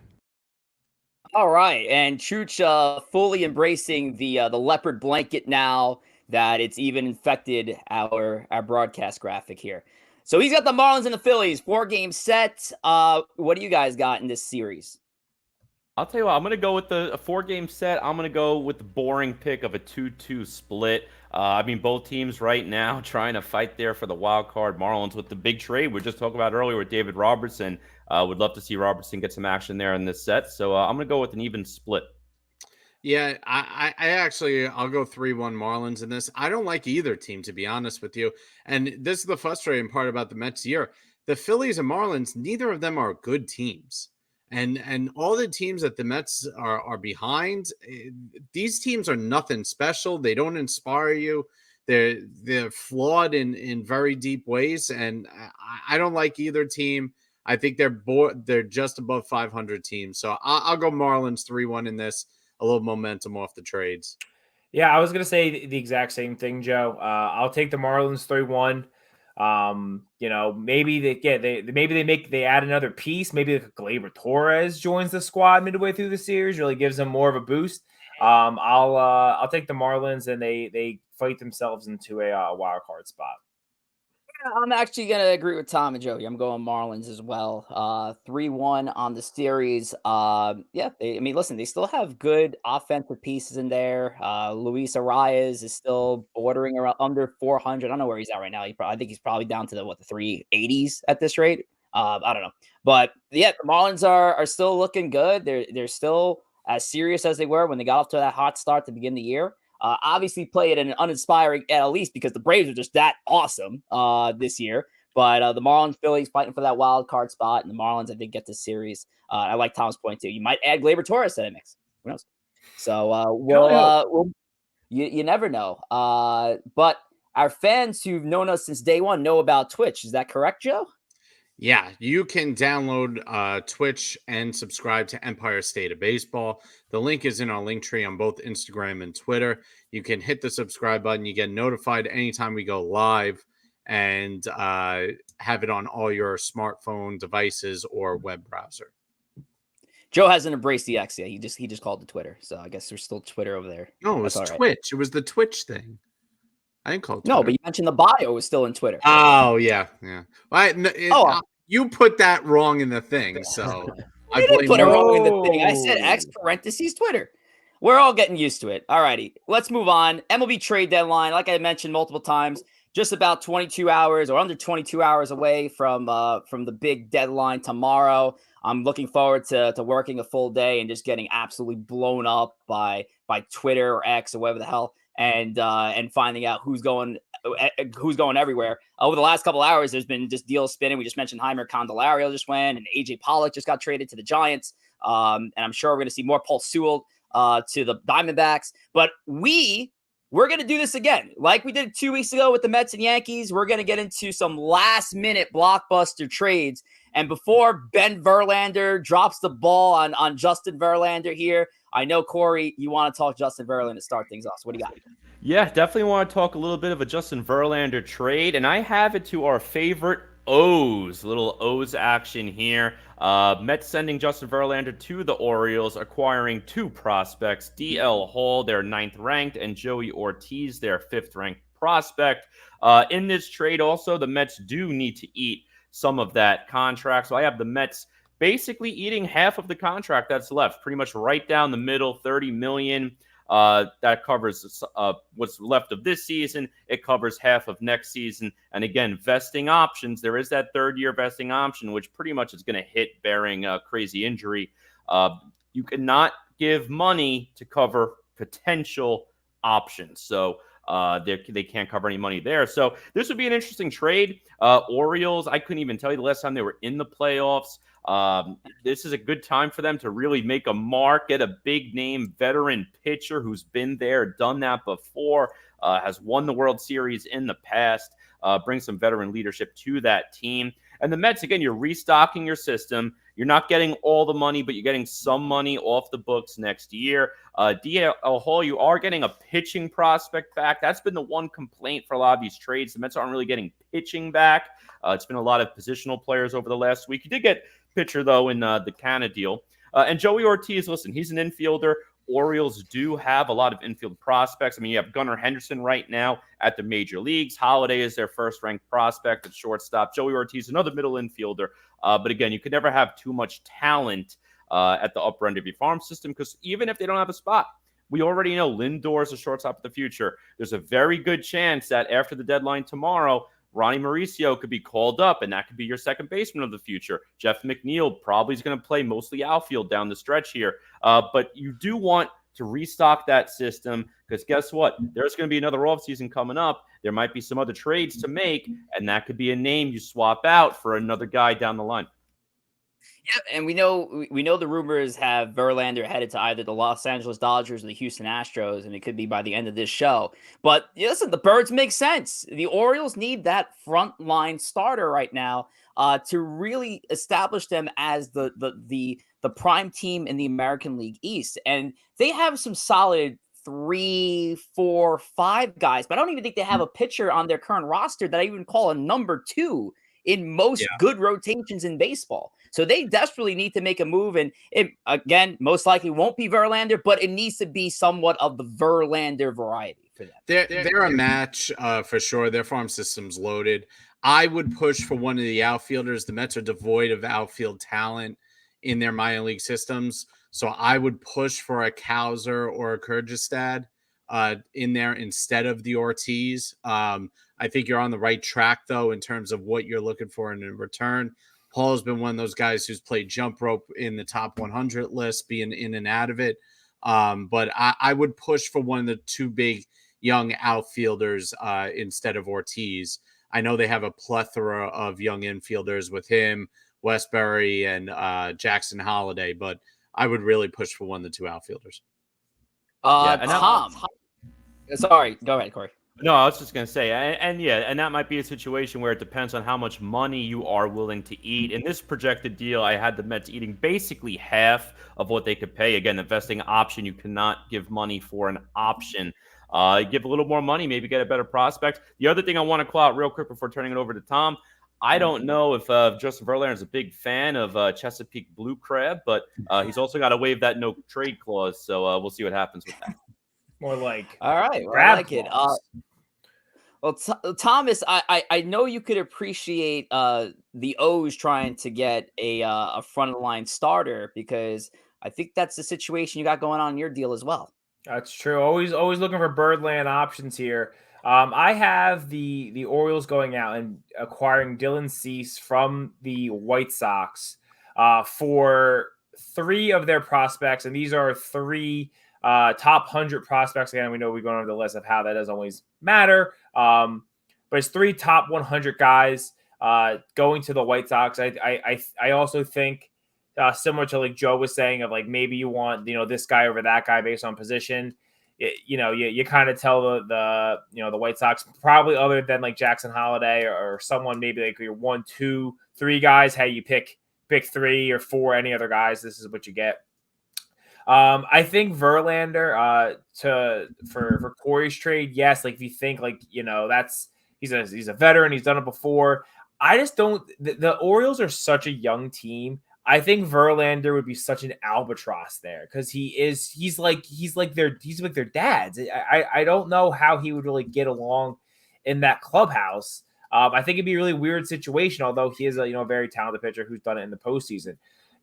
All right, and Chooch fully embracing the leopard blanket now that it's even infected our broadcast graphic here. So he's got the Marlins and the Phillies, 4-game set. What do you guys got in this series? I'll tell you what, I'm going to go with a 4-game set. I'm going to go with the boring pick of a 2-2 split. I mean, both teams right now trying to fight there for the wild card. Marlins with the big trade we just talked about earlier with David Robertson. Would love to see Robertson get some action there in this set. So I'm going to go with an even split. Yeah, I actually, I'll go 3-1 Marlins in this. I don't like either team, to be honest with you. And this is the frustrating part about the Mets year. The Phillies and Marlins, neither of them are good teams. And all the teams that the Mets are behind, these teams are nothing special. They don't inspire you. They're flawed in very deep ways. And I don't like either team. I think they're just above 500 teams. So I'll go Marlins 3-1 in this. A little momentum off the trades. Yeah, I was gonna say the exact same thing, Joe. I'll take the Marlins 3-1. Maybe they add another piece. Maybe Gleyber Torres joins the squad midway through the series, really gives them more of a boost. I'll take the Marlins, and they fight themselves into a wild card spot. I'm actually going to agree with Tom and Joey. I'm going Marlins as well. 3-1 on the series. They still have good offensive pieces in there. Luis Arias is still bordering around under 400. I don't know where he's at right now. I think he's probably down to the 380s at this rate. I don't know. But yeah, the Marlins are still looking good. They're still as serious as they were when they got off to that hot start to begin the year. Obviously play at an uninspiring at least because the Braves are just that awesome this year. But the Marlins, Phillies fighting for that wild card spot, and the Marlins, I think, get this series. I like Tom's point too. You might add Gleyber Torres to that mix. Who knows? So you never know. But our fans who've known us since day one know about Twitch. Is that correct, Joe? Yeah, you can download Twitch and subscribe to Empire State of Baseball. The link is in our link tree on both Instagram and Twitter. You can hit the subscribe button. You get notified anytime we go live, and have it on all your smartphone devices or web browser. Joe hasn't embraced the X yet. He just called it Twitter. So I guess there's still Twitter over there. No, it was Twitch. Right. It was the Twitch thing. I didn't call it Twitter. No, but you mentioned the bio was still in Twitter. Oh, yeah. Well, You put that wrong in the thing, so I You didn't blame put it you. wrong in the thing. I said No. X parentheses Twitter. We're all getting used to it. All righty. Let's move on. MLB trade deadline, like I mentioned multiple times, just about 22 hours or under 22 hours away from the big deadline tomorrow. I'm looking forward to working a full day and just getting absolutely blown up by Twitter or X or whatever the hell, and finding out who's going everywhere. Over the last couple hours, there's been just deals spinning. We just mentioned Heimer Candelario just went, and AJ Pollock just got traded to the Giants. And I'm sure we're going to see more Paul Sewell to the Diamondbacks. But we're going to do this again. Like we did 2 weeks ago with the Mets and Yankees, we're going to get into some last-minute blockbuster trades. And before Ben Verlander drops the ball on Justin Verlander here, I know, Corey, you want to talk Justin Verlander to start things off. So what do you got? Yeah, definitely want to talk a little bit of a Justin Verlander trade, and I have it to our favorite O's. Little O's action here. Mets sending Justin Verlander to the Orioles, acquiring 2 prospects, DL Hall, their 9th ranked, and Joey Ortiz, their 5th ranked prospect. In this trade, also, the Mets do need to eat some of that contract, so I have the Mets basically eating half of the contract that's left, pretty much right down the middle, $30 million. That covers what's left of this season. It covers half of next season. And again, vesting options. There is that 3rd-year vesting option, which pretty much is going to hit bearing a crazy injury. You cannot give money to cover potential options. So they can't cover any money there. So this would be an interesting trade. Orioles, I couldn't even tell you the last time they were in the playoffs. This is a good time for them to really make a mark, get a big name veteran pitcher who's been there, done that before, has won the World Series in the past, bring some veteran leadership to that team. And the Mets, again, you're restocking your system. You're not getting all the money, but you're getting some money off the books next year. DL Hall, you are getting a pitching prospect back. That's been the one complaint for a lot of these trades. The Mets aren't really getting pitching back. It's been a lot of positional players over the last week. You did get pitcher, though, in the Canna deal. And Joey Ortiz, listen, he's an infielder. Orioles do have a lot of infield prospects. I mean, you have Gunnar Henderson right now at the major leagues. Holiday is their 1st-ranked prospect at shortstop. Joey Ortiz, another middle infielder. But again, you can never have too much talent at the upper end of your farm system, because even if they don't have a spot, we already know Lindor is a shortstop of the future. There's a very good chance that after the deadline tomorrow, Ronnie Mauricio could be called up, and that could be your second baseman of the future. Jeff McNeil probably is going to play mostly outfield down the stretch here. But you do want to restock that system, because guess what? There's going to be another offseason coming up. There might be some other trades to make, and that could be a name you swap out for another guy down the line. Yep, and we know the rumors have Verlander headed to either the Los Angeles Dodgers or the Houston Astros, and it could be by the end of this show. But listen, the birds make sense. The Orioles need that frontline starter right now to really establish them as the prime team in the American League East, and they have some solid 3, 4, 5 guys, but I don't even think they have a pitcher on their current roster that I even call a number 2 in most good rotations in baseball. So they desperately need to make a move. And it, again, most likely won't be Verlander, but it needs to be somewhat of the Verlander variety for them. They're a match for sure. Their farm system's loaded. I would push for one of the outfielders. The Mets are devoid of outfield talent in their minor league systems. So I would push for a Kauser or a Kyrgyzstan in there instead of the Ortiz. I think you're on the right track, though, in terms of what you're looking for in return. Paul has been one of those guys who's played jump rope in the top 100 list, being in and out of it. But I would push for one of the 2 big young outfielders instead of Ortiz. I know they have a plethora of young infielders with him, Westbury, and Jackson Holiday, but I would really push for one of the 2 outfielders. Tom. Sorry, go ahead, Corey. No, I was just going to say, and that might be a situation where it depends on how much money you are willing to eat. In this projected deal, I had the Mets eating basically half of what they could pay. Again, the vesting option, you cannot give money for an option. Give a little more money, maybe get a better prospect. The other thing I want to call out real quick before turning it over to Tom, I don't know if Justin Verlander is a big fan of Chesapeake Blue Crab, but he's also got to waive that no trade clause, so we'll see what happens with that. More like all right, well, I grab like it. clause. Well, Thomas, I know you could appreciate the O's trying to get a front of the line starter, because I think that's the situation you got going on in your deal as well. That's true. Always looking for Birdland options here. I have the Orioles going out and acquiring Dylan Cease from the White Sox for three of their prospects, and these are three top 100 prospects. Again, we know we're going over the list of how that doesn't always matter, but it's three top 100 guys going to the White Sox. I also think. Similar to like Joe was saying, of like maybe you want this guy over that guy based on position. You kind of tell the White Sox, probably other than like Jackson Holiday or someone maybe like your 1, 2, 3 guys. Hey, you pick 3 or 4 any other guys. This is what you get. I think Verlander for Corey's trade, yes. Like if you think like that's he's a veteran, he's done it before. I just don't. The Orioles are such a young team. I think Verlander would be such an albatross there because he's like their dads. I don't know how he would really get along in that clubhouse. I think it'd be a really weird situation, although he is a very talented pitcher who's done it in the postseason.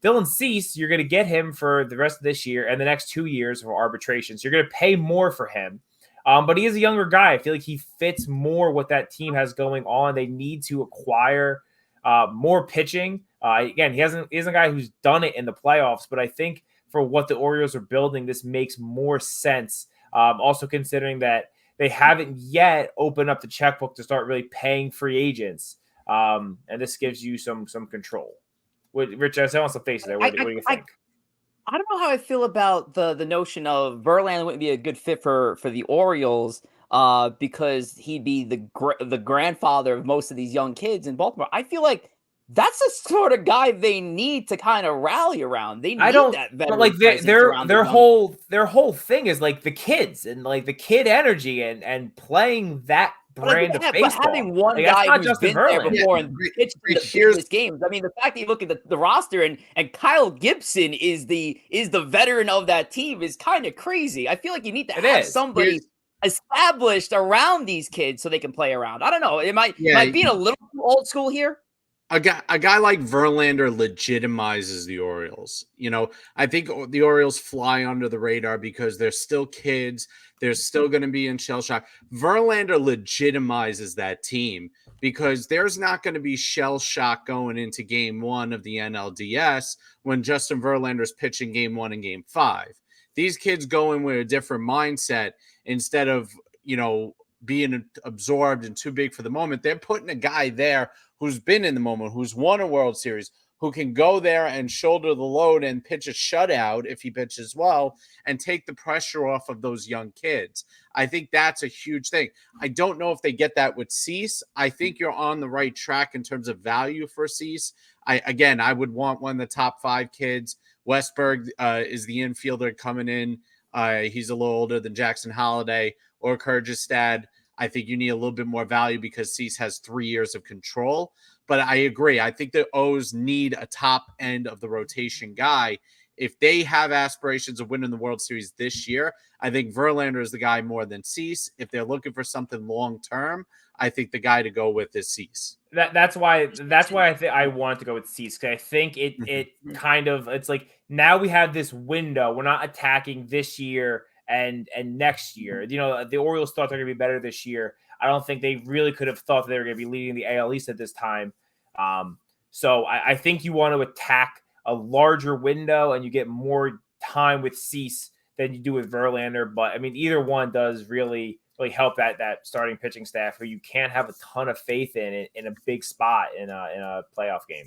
Dylan Cease, you're going to get him for the rest of this year and the next 2 years for arbitration. So you're going to pay more for him. But he is a younger guy. I feel like he fits more what that team has going on. They need to acquire more pitching. Again, he isn't a guy who's done it in the playoffs, but I think for what the Orioles are building, this makes more sense. Also considering that they haven't yet opened up the checkbook to start really paying free agents. And this gives you some control. Rich, I saw some faces there. What do you think? I don't know how I feel about the notion of Verlander wouldn't be a good fit for the Orioles because he'd be the grandfather of most of these young kids in Baltimore. I feel like that's the sort of guy they need to kind of rally around. They need that veteran. Like their whole thing is like the kids and like the kid energy and playing that brand of baseball. But having one guy who's been there before and pitched the biggest games. I mean, the fact that you look at the roster and Kyle Gibson is the veteran of that team is kind of crazy. I feel like you need to have somebody established around these kids so they can play around. I don't know. It might be a little too old school here. A guy like Verlander legitimizes the Orioles. I think the Orioles fly under the radar because they're still kids. They're still going to be in shell shock. Verlander legitimizes that team because there's not going to be shell shock going into game 1 of the NLDS when Justin Verlander's pitching game 1 and game 5. These kids go in with a different mindset instead of, being absorbed and too big for the moment. They're putting a guy there who's been in the moment, who's won a World Series, who can go there and shoulder the load and pitch a shutout if he pitches well and take the pressure off of those young kids. I think that's a huge thing. I don't know if they get that with Cease. I think you're on the right track in terms of value for Cease. I would want one of the top 5 kids. Westberg is the infielder coming in. He's a little older than Jackson Holiday or Kyrgyzstan. I think you need a little bit more value because Cease has 3 years of control. But I agree. I think the O's need a top end of the rotation guy. If they have aspirations of winning the World Series this year, I think Verlander is the guy more than Cease. If they're looking for something long term, I think the guy to go with is Cease. That's why I think I wanted to go with Cease, because I think it kind of, it's like now we have this window. We're not attacking this year and next year. The Orioles thought they're going to be better this year. I don't think they really could have thought they were going to be leading the AL East at this time. So I think you want to attack a larger window and you get more time with Cease than you do with Verlander. But I mean, either one does really help that starting pitching staff who you can't have a ton of faith in a big spot in a playoff game.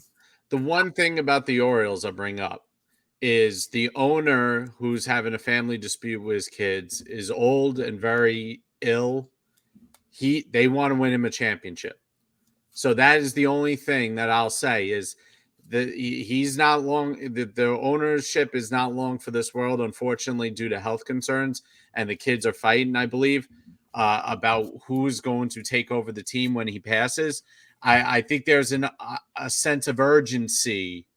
The one thing about the Orioles I'll bring up is the owner, who's having a family dispute with his kids, is old and very ill. They want to win him a championship. So that is the only thing that I'll say is that he's not long. The ownership is not long for this world, unfortunately, due to health concerns. And the kids are fighting, I believe, about who's going to take over the team when he passes. I think there's a sense of urgency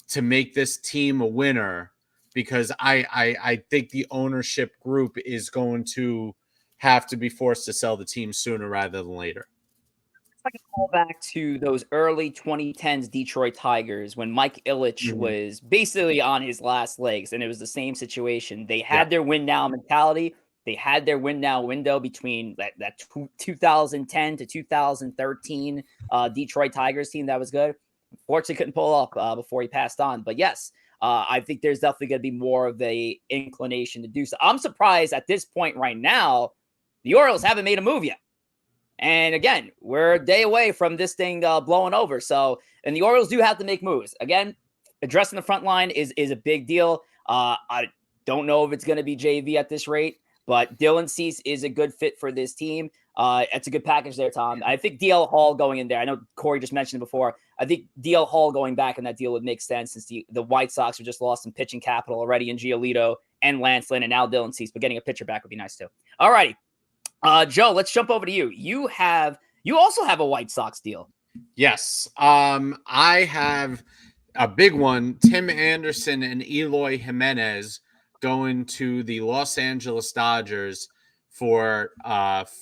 to make this team a winner because I think the ownership group is going to have to be forced to sell the team sooner rather than later. I can call back to those early 2010s Detroit Tigers when Mike Ilitch was basically on his last legs, and it was the same situation. They had their win now mentality. They had their win now window between that 2010 to 2013 Detroit Tigers team that was good. Unfortunately, couldn't pull up before he passed on. But yes, I think there's definitely going to be more of a inclination to do so. I'm surprised at this point right now, the Orioles haven't made a move yet. And again, we're a day away from this thing blowing over. So, and the Orioles do have to make moves. Again, addressing the front line is a big deal. I don't know if it's going to be JV at this rate, but Dylan Cease is a good fit for this team. It's a good package there, Tom. I think DL Hall going in there. I know Corey just mentioned it before. I think DL Hall going back in that deal would make sense since the White Sox have just lost some pitching capital already in Giolito and Lance Lynn and now Dylan Cease, but getting a pitcher back would be nice too. All righty. Joe, let's jump over to you. You also have a White Sox deal. Yes. I have a big one. Tim Anderson and Eloy Jimenez going to the Los Angeles Dodgers for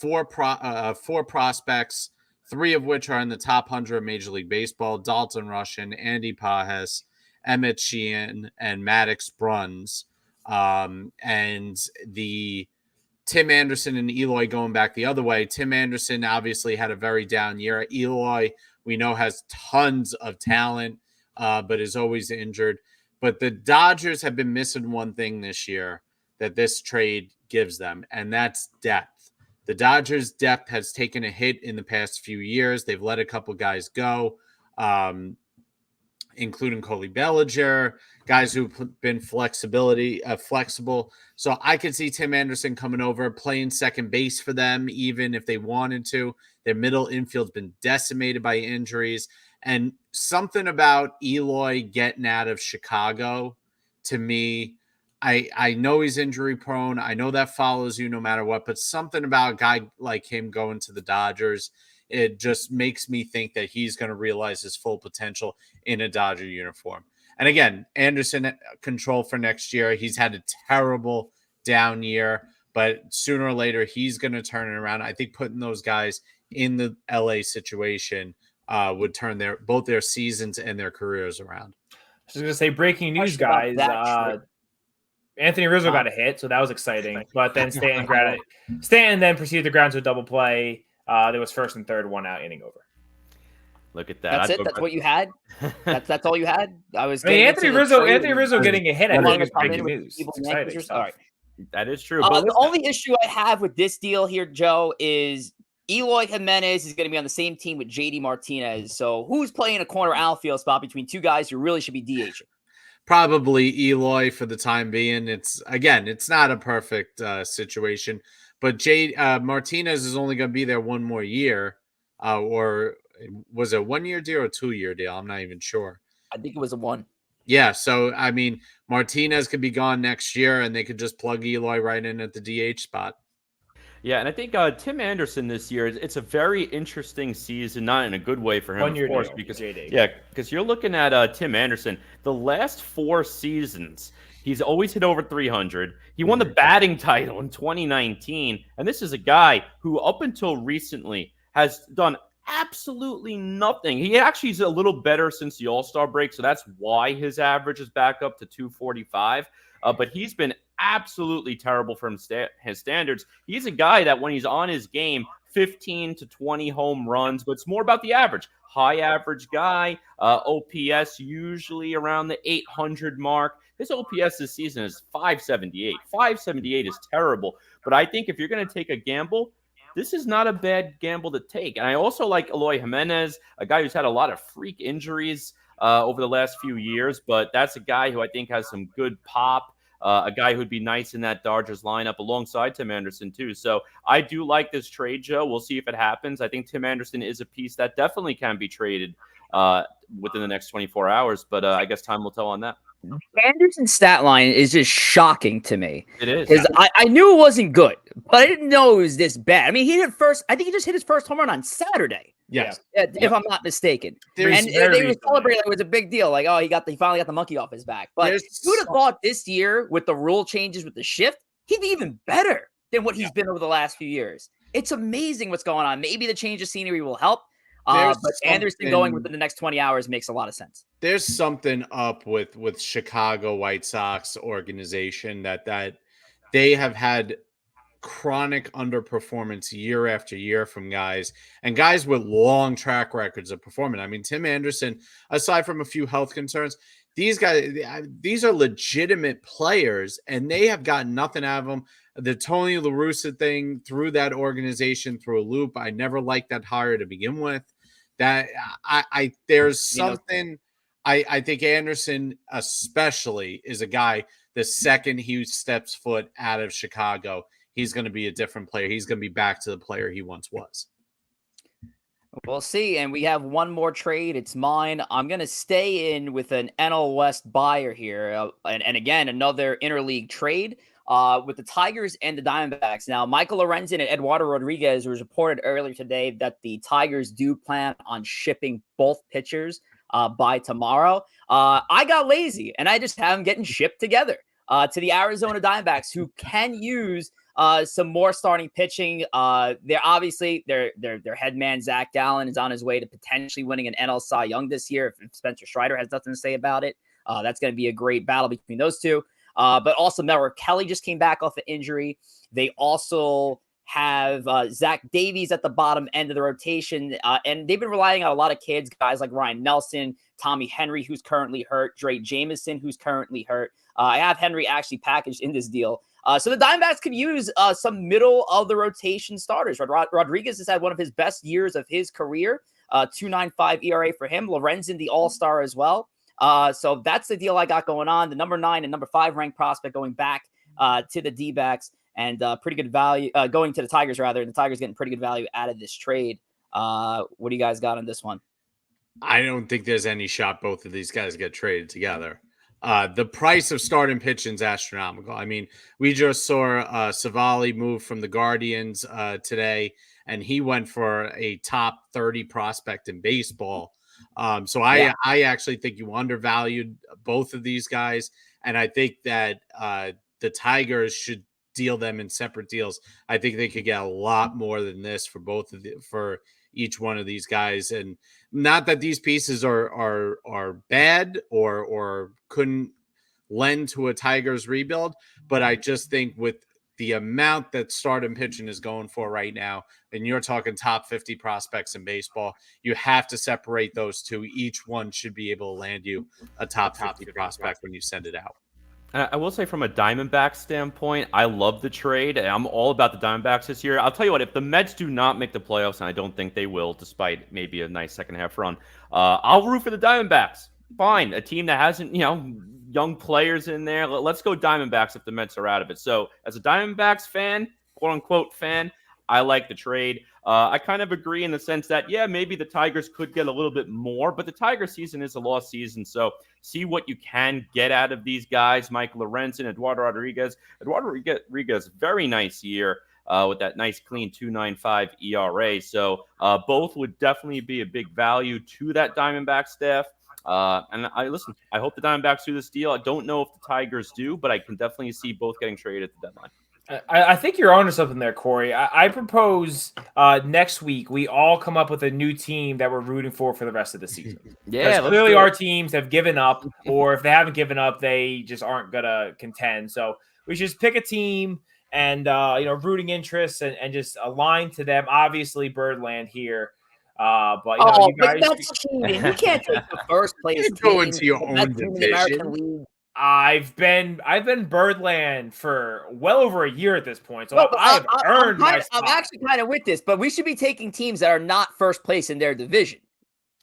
four prospects, 3 of which are in the top 100 of Major League Baseball: Dalton Rushing, Andy Pajes, Emmett Sheehan, and Maddox Bruns. And the Tim Anderson and Eloy going back the other way. Tim Anderson obviously had a very down year. Eloy, we know, has tons of talent, but is always injured. But the Dodgers have been missing one thing this year that this trade gives them, and that's depth. The Dodgers' depth has taken a hit in the past few years. They've let a couple guys go, including Cody Bellinger, guys who've been flexible. So I could see Tim Anderson coming over, playing second base for them, even if they wanted to. Their middle infield's been decimated by injuries. And something about Eloy getting out of Chicago, to me, I know he's injury prone. I know that follows you no matter what, but something about a guy like him going to the Dodgers, it just makes me think that he's going to realize his full potential in a Dodger uniform. And again, Anderson control for next year. He's had a terrible down year, but sooner or later, he's going to turn it around. I think putting those guys in the LA situation would turn both their seasons and their careers around. I was going to say, breaking news, guys. Anthony Rizzo got a hit, so that was exciting. But then Stanton then proceeded to ground to a double play. There was first and third, 1 out, inning over. Look at that. That's it. That's what you had. That's all you had. Anthony Rizzo getting a hit. I think was breaking news. Exciting. All right. That is true. The only issue I have with this deal here, Joe, is Eloy Jimenez is going to be on the same team with JD Martinez. So who's playing a corner outfield spot between two guys who really should be DHing? Probably Eloy for the time being. It's not a perfect situation, but Martinez is only going to be there one more year, or was it a 1-year deal or a 2-year deal? I'm not even sure. I think it was a 1. Yeah, so I mean, Martinez could be gone next year, and they could just plug Eloy right in at the DH spot. Yeah, and I think Tim Anderson this year, it's a very interesting season, not in a good way for him, 1 year of course, deal, because JD. because you're looking at Tim Anderson. The last 4 seasons, he's always hit over 300. He won the batting title in 2019, and this is a guy who, up until recently, has done absolutely nothing. He actually is a little better since the All-Star break, so that's why his average is back up to 245. But he's been absolutely terrible from his standards. He's a guy that when he's on his game, 15 to 20 home runs, but it's more about the average. High average guy, OPS usually around the 800 mark. His OPS this season is 578. 578 is terrible, but I think if you're going to take a gamble, this is not a bad gamble to take. And I also like Eloy Jimenez, a guy who's had a lot of freak injuries over the last few years, but that's a guy who I think has some good pop. A guy who'd be nice in that Dodgers lineup alongside Tim Anderson, too. So I do like this trade, Joe. We'll see if it happens. I think Tim Anderson is a piece that definitely can be traded within the next 24 hours, but I guess time will tell on that. Anderson's stat line is just shocking to me. It is. Because I knew it wasn't good, but I didn't know it was this bad. I mean, I think he just hit his first home run on Saturday. Yes. If I'm not mistaken. They were celebrating like it was a big deal. Like, oh, he finally got the monkey off his back. But you would have thought this year with the rule changes with the shift, he'd be even better than what he's been over the last few years. It's amazing what's going on. Maybe the change of scenery will help. But Anderson going within the next 20 hours makes a lot of sense. There's something up with Chicago White Sox organization that they have had chronic underperformance year after year from guys with long track records of performing. I mean, Tim Anderson, aside from a few health concerns, these are legitimate players, and they have gotten nothing out of them. The Tony La Russa thing threw that organization through a loop. I never liked that hire to begin with. That there's something. I think Anderson especially is a guy, the second he steps foot out of Chicago, he's going to be a different player. He's going to be back to the player he once was. We'll see. And we have one more trade. It's mine. I'm going to stay in with an NL West buyer here. And again, another interleague trade with the Tigers and the Diamondbacks. Now, Michael Lorenzen and Eduardo Rodriguez was reported earlier today that the Tigers do plan on shipping both pitchers by tomorrow. I got lazy, and I just have them getting shipped together to the Arizona Diamondbacks, who can use some more starting pitching. They're obviously their head man Zach Gallen is on his way to potentially winning an NL Cy Young this year. If Spencer Strider has nothing to say about it, that's going to be a great battle between those two. But also Melrose Kelly just came back off an injury. They also have Zach Davies at the bottom end of the rotation, and they've been relying on a lot of kids, guys like Ryan Nelson, Tommy Henry, who's currently hurt, Dre Jameson, who's currently hurt. I have Henry actually packaged in this deal. So the Diamondbacks could use some middle of the rotation starters. Rodriguez has had one of his best years of his career, 2.95 ERA for him. Lorenzen, the all-star as well. So that's the deal I got going on. The number 9 and number 5 ranked prospect going back to the D-backs, and pretty good value going to the Tigers, rather. The Tigers getting pretty good value out of this trade. What do you guys got on this one? I don't think there's any shot both of these guys get traded together. The price of starting pitching is astronomical. I mean, we just saw Savali move from the Guardians today, and he went for a top 30 prospect in baseball. I actually think you undervalued both of these guys, and I think that the Tigers should deal them in separate deals. I think they could get a lot more than this for each one of these guys, and not that these pieces are bad or couldn't lend to a Tigers rebuild, but I just think with the amount that starting pitching is going for right now, and you're talking top 50 prospects in baseball, you have to separate those two. Each one should be able to land you a top 50 prospect when you send it out. I will say from a Diamondback standpoint, I love the trade. I'm all about the Diamondbacks this year. I'll tell you what, if the Mets do not make the playoffs, and I don't think they will, despite maybe a nice second half run, I'll root for the Diamondbacks. Fine. A team that hasn't, young players in there. Let's go Diamondbacks if the Mets are out of it. So as a Diamondbacks fan, quote unquote fan, I like the trade. I kind of agree in the sense that, maybe the Tigers could get a little bit more, but the Tiger season is a lost season. So see what you can get out of these guys. Michael Lorenzen, Eduardo Rodriguez. Eduardo Rodriguez, very nice year with that nice clean 2.95 ERA. So both would definitely be a big value to that Diamondback staff. And I hope the Diamondbacks do this deal. I don't know if the Tigers do, but I can definitely see both getting traded at the deadline. I think you're onto something there, Corey. I propose next week we all come up with a new team that we're rooting for the rest of the season. Clearly our teams have given up, or if they haven't given up, they just aren't gonna contend. So we should just pick a team and rooting interests and just align to them. Obviously, Birdland here. But you guys, that's cheating. You can't take the first place. Go into your own division. I've been Birdland for well over a year at this point, so I've earned my spot. I'm actually kind of with this, but we should be taking teams that are not first place in their division.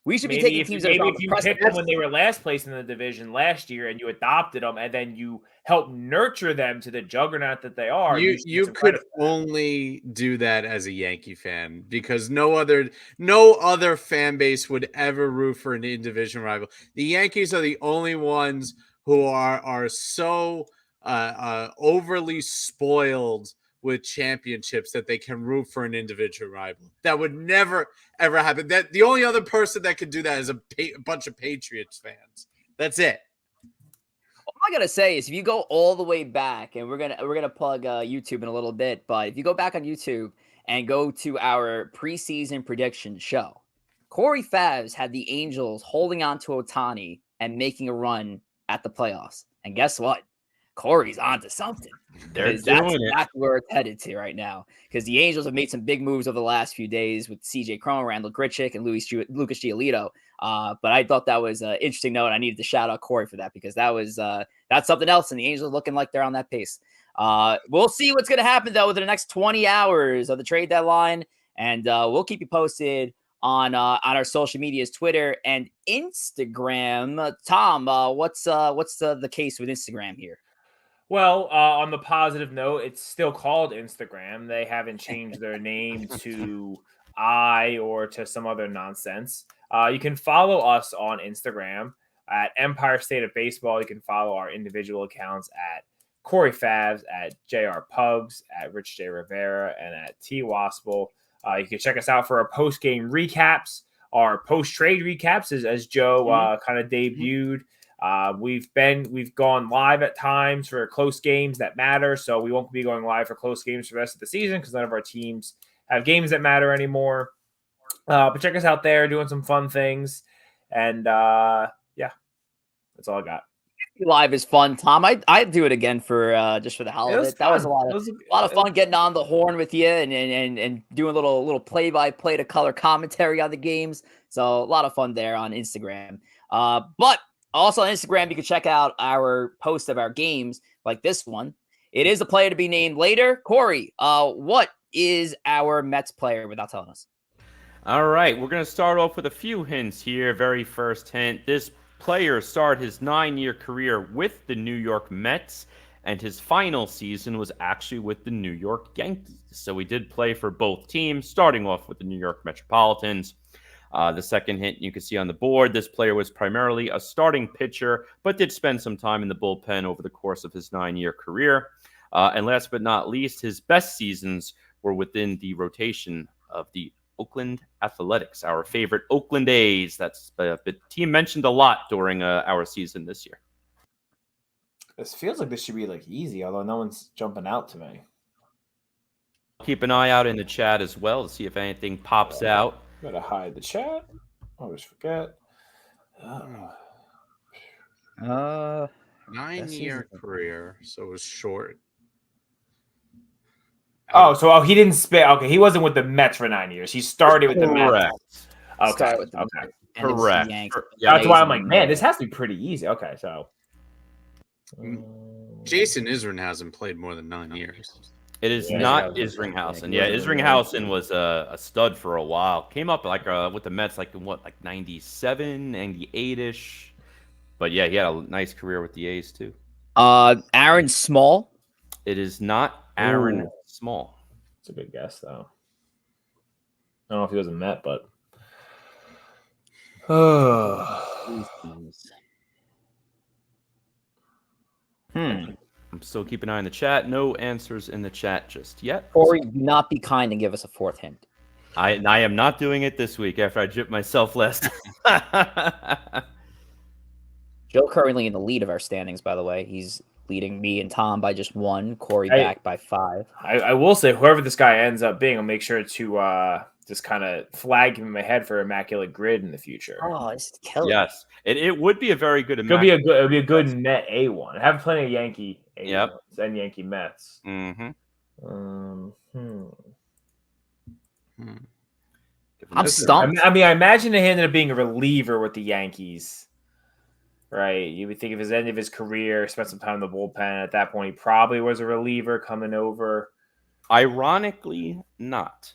We should be taking teams that are if you picked them when they were last place in the division last year and you adopted them and then you helped nurture them to the juggernaut that they are. You could only do that as a Yankee fan because no other fan base would ever root for an in-division rival. The Yankees are the only ones who are so overly spoiled with championships that they can root for an individual rival. That would never, ever happen. That the only other person that could do that is a bunch of Patriots fans. That's it. I gotta say is if you go all the way back, and we're gonna plug YouTube in a little bit, but if you go back on YouTube and go to our preseason prediction show, Corey Favs had the Angels holding on to Ohtani and making a run at the playoffs. And guess what? Corey's onto something. They're That's doing it. exactly where it's headed to right now. Because the Angels have made some big moves over the last few days with CJ Cron, Randall Grichuk, and Lucas Giolito. But I thought that was an interesting note. I needed to shout out Corey for that because that's something else. And the Angels are looking like they're on that pace. We'll see what's going to happen, though, within the next 20 hours of the trade deadline. And we'll keep you posted on our social medias, Twitter and Instagram. Tom, what's the case with Instagram here? Well, on the positive note, it's still called Instagram. They haven't changed their name to or to some other nonsense. You can follow us on Instagram at Empire State of Baseball. You can follow our individual accounts at Corey Favs, at JR Pugs, at Rich J. Rivera, and at T. Wospil. You can check us out for our post-game recaps, our post-trade recaps, as Joe kind of debuted. We've gone live at times for close games that matter, so we won't be going live for close games for the rest of the season because none of our teams have games that matter anymore. But check us out there, doing some fun things, and yeah, that's all I got. Live is fun, Tom. I'd do it again for just for the hell of it. That was a lot of fun getting on the horn with you and doing a little play-by-play to color commentary on the games. So a lot of fun there on Instagram. But also on Instagram, you can check out our post of our games like this one. It is a player to be named later. Corey, what is our Mets player without telling us? All right, we're going to start off with a few hints here. Very first hint, this player started his 9-year career with the New York Mets, and his final season was actually with the New York Yankees. So he did play for both teams, starting off with the New York Metropolitans. The second hint you can see on the board, this player was primarily a starting pitcher, but did spend some time in the bullpen over the course of his 9-year career. And last but not least, his best seasons were within the rotation of the Oakland Athletics, our favorite Oakland A's. That's the team mentioned a lot during our season this year. This feels like this should be easy, although no one's jumping out to me. Keep an eye out in the chat as well to see if anything pops out. Gotta hide the chat. I always forget. 9-year career, so it was short. So he didn't spit. Okay, he wasn't with the Mets for 9 years. He started with the Mets. Okay. Correct. That's why I'm like, man, this has to be pretty easy. Okay, so Jason Isringhausen played more than 9 years. It is not Isringhausen. Yeah, Isringhausen was a stud for a while. Came up with the Mets like 97, 98-ish. But yeah, he had a nice career with the A's too. Aaron Small. It is not Aaron Small. It's a good guess though. I don't know if he was a Met, but I'm still keeping an eye on the chat. No answers in the chat just yet. Corey, do not be kind and give us a fourth hint. I am not doing it this week after I gypped myself last time. Joe currently in the lead of our standings, by the way. He's leading me and Tom by just 1. Corey back by 5. I will say, whoever this guy ends up being, I'll make sure to just kind of flag him in my head for Immaculate Grid in the future. Oh, it's killing. Yes, it would be a very good. It would be a good Met A1. I have plenty of Yankee A1s and Yankee Mets. Mm-hmm. I'm stumped. I mean, I imagine it ended up being a reliever with the Yankees. Right, you would think of his end of his career, spent some time in the bullpen. At that point, he probably was a reliever coming over. Ironically, not.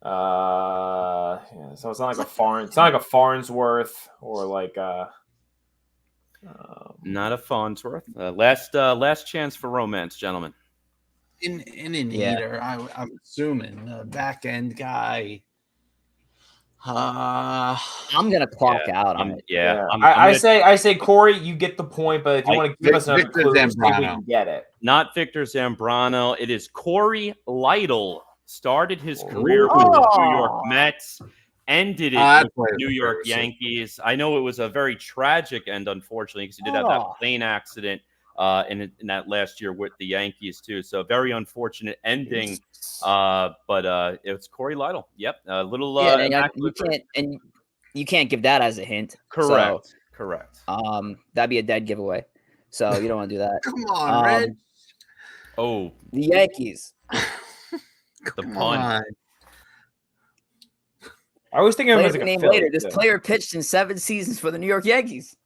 Yeah, so it's not like a Farnsworth or like not a Farnsworth. Last chance for romance, gentlemen. In an eater, I'm assuming back end guy. I'm gonna clock out. I say Corey, you get the point, but if you want to give us another clue, we can get it. Not Victor Zambrano. It is Corey Lytle. Started his career with the New York Mets ended it That's with why the New it's York embarrassing. Yankees. I know it was a very tragic end, unfortunately, because he did have that plane accident in that last year with the Yankees too. So very unfortunate ending. But it's Corey Lytle. Yep, a little Yeah, and you immaculate birthday. can't you can't give that as a hint. Correct. So, Correct. that'd be a dead giveaway. So you don't want to do that. Come on, Red. Oh, The Yankees. the Come pun. on. I was thinking of him Player as like a named Philly, later. This too. player pitched in 7 seasons for the New York Yankees.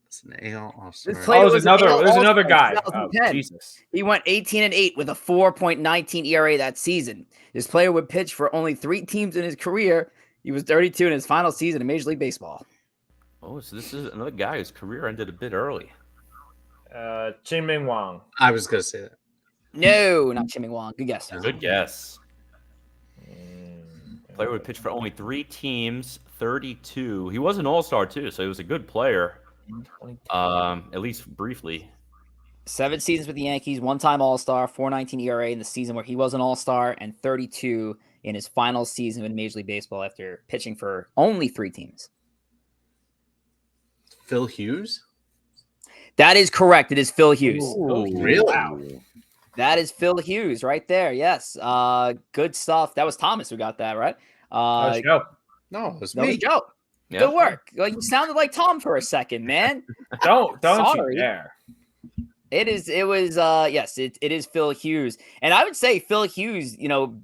It's an AL This All-Star. player Oh, was an AL there's another All-Star in guy. Oh, 2010. Jesus. He went 18-8 with a 4.19 ERA that season. This player would pitch for only 3 teams in his career. He was 32 in his final season in Major League Baseball. Oh, so this is another guy whose career ended a bit early. Ching-Ming Wang. I was going to say that. No, not Chiming Wong. Good guess. Good guess. Player would pitch for only 3 teams, 32. He was an all-star too, so he was a good player. At least briefly. 7 seasons with the Yankees, 1-time All-Star, 4.19 ERA in the season where he was an All-Star, and 32 in his final season in Major League Baseball after pitching for only 3 teams. Phil Hughes? That is correct. It is Phil Hughes. Oh, really? Wow. That is Phil Hughes right there. Yes. Good stuff. That was Thomas who got that, right? Let's go. No, it was That me. was Joe. Yeah. Good work. Like, you sounded like Tom for a second, man. Don't Sorry. you dare. It is Phil Hughes. And I would say Phil Hughes,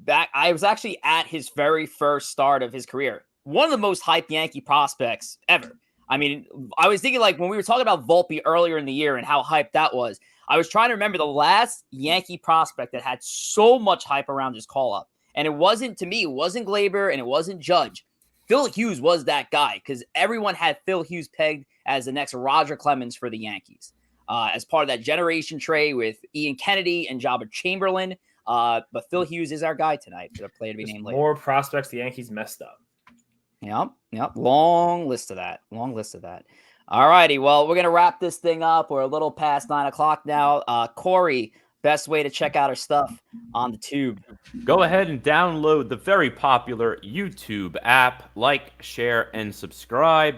I was actually at his very first start of his career. One of the most hyped Yankee prospects ever. I mean, I was thinking, like, when we were talking about Volpe earlier in the year and how hyped that was, I was trying to remember the last Yankee prospect that had so much hype around his call-up. And it wasn't Glaber and it wasn't Judge. Phil Hughes was that guy because everyone had Phil Hughes pegged as the next Roger Clemens for the Yankees. As part of that generation trade with Ian Kennedy and Jabba Chamberlain. But Phil Hughes is our guy tonight for the player to be named later. More prospects the Yankees messed up. Yep. Long list of that. All righty. Well, we're going to wrap this thing up. We're a little past 9 o'clock now. Corey, best way to check out our stuff on the tube. Go ahead and download the very popular YouTube app. Like, share, and subscribe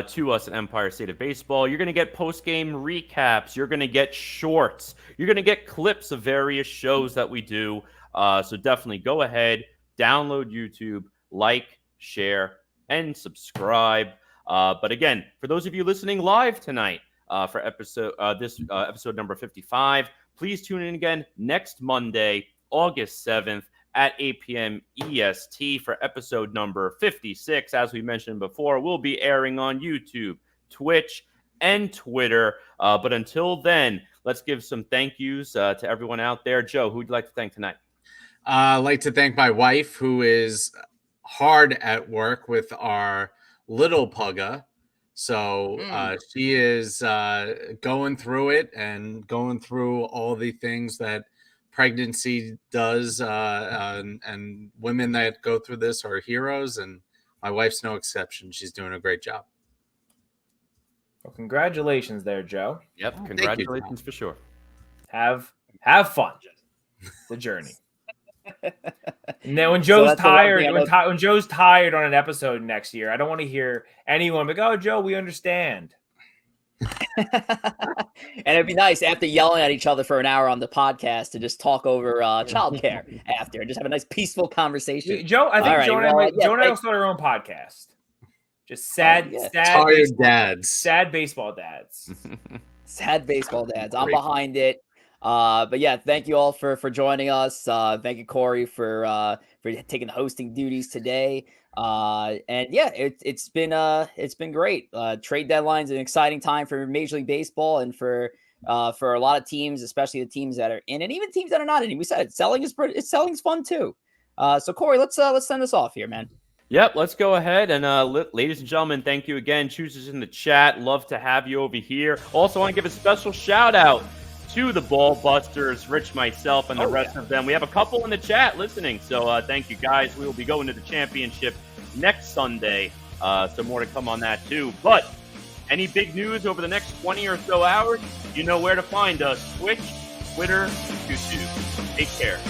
to us at Empire State of Baseball. You're going to get post-game recaps. You're going to get shorts. You're going to get clips of various shows that we do. So definitely go ahead, download YouTube, like, share, and subscribe. But again, for those of you listening live tonight for episode number 55, please tune in again next Monday, August 7th at 8 p.m. EST for episode number 56. As we mentioned before, we'll be airing on YouTube, Twitch, and Twitter. But until then, let's give some thank yous to everyone out there. Joe, who would you like to thank tonight? I'd like to thank my wife, who is hard at work with our little pugga. So she is going through it and going through all the things that pregnancy does. And women that go through this are heroes. And my wife's no exception. She's doing a great job. Well, congratulations there, Joe. Yep, congratulations for sure. Have fun. The journey. And then when Joe's tired, when Joe's tired on an episode next year, I don't want to hear anyone like, "Oh, Joe, we understand." And it'd be nice after yelling at each other for an hour on the podcast to just talk over childcare after, and just have a nice peaceful conversation. Joe, I think Right, Joe and I will start our own podcast. Just sad dads, sad baseball dads. Sad baseball dads. I'm behind it. But yeah, thank you all for joining us. Thank you, Corey, for taking the hosting duties today. And yeah, it's been great. Trade deadline's an exciting time for Major League Baseball and for a lot of teams, especially the teams that are in and even teams that are not in. We said selling's fun too. So Corey, let's send this off here, man. Yep, let's go ahead. And ladies and gentlemen, thank you again. Choosers in the chat. Love to have you over here. Also want to give a special shout out to the Ball Busters, Rich, myself, and the rest of them. We have a couple in the chat listening, so thank you, guys. We will be going to the championship next Sunday, so more to come on that, too. But any big news over the next 20 or so hours, you know where to find us. Twitch, Twitter, YouTube. Take care.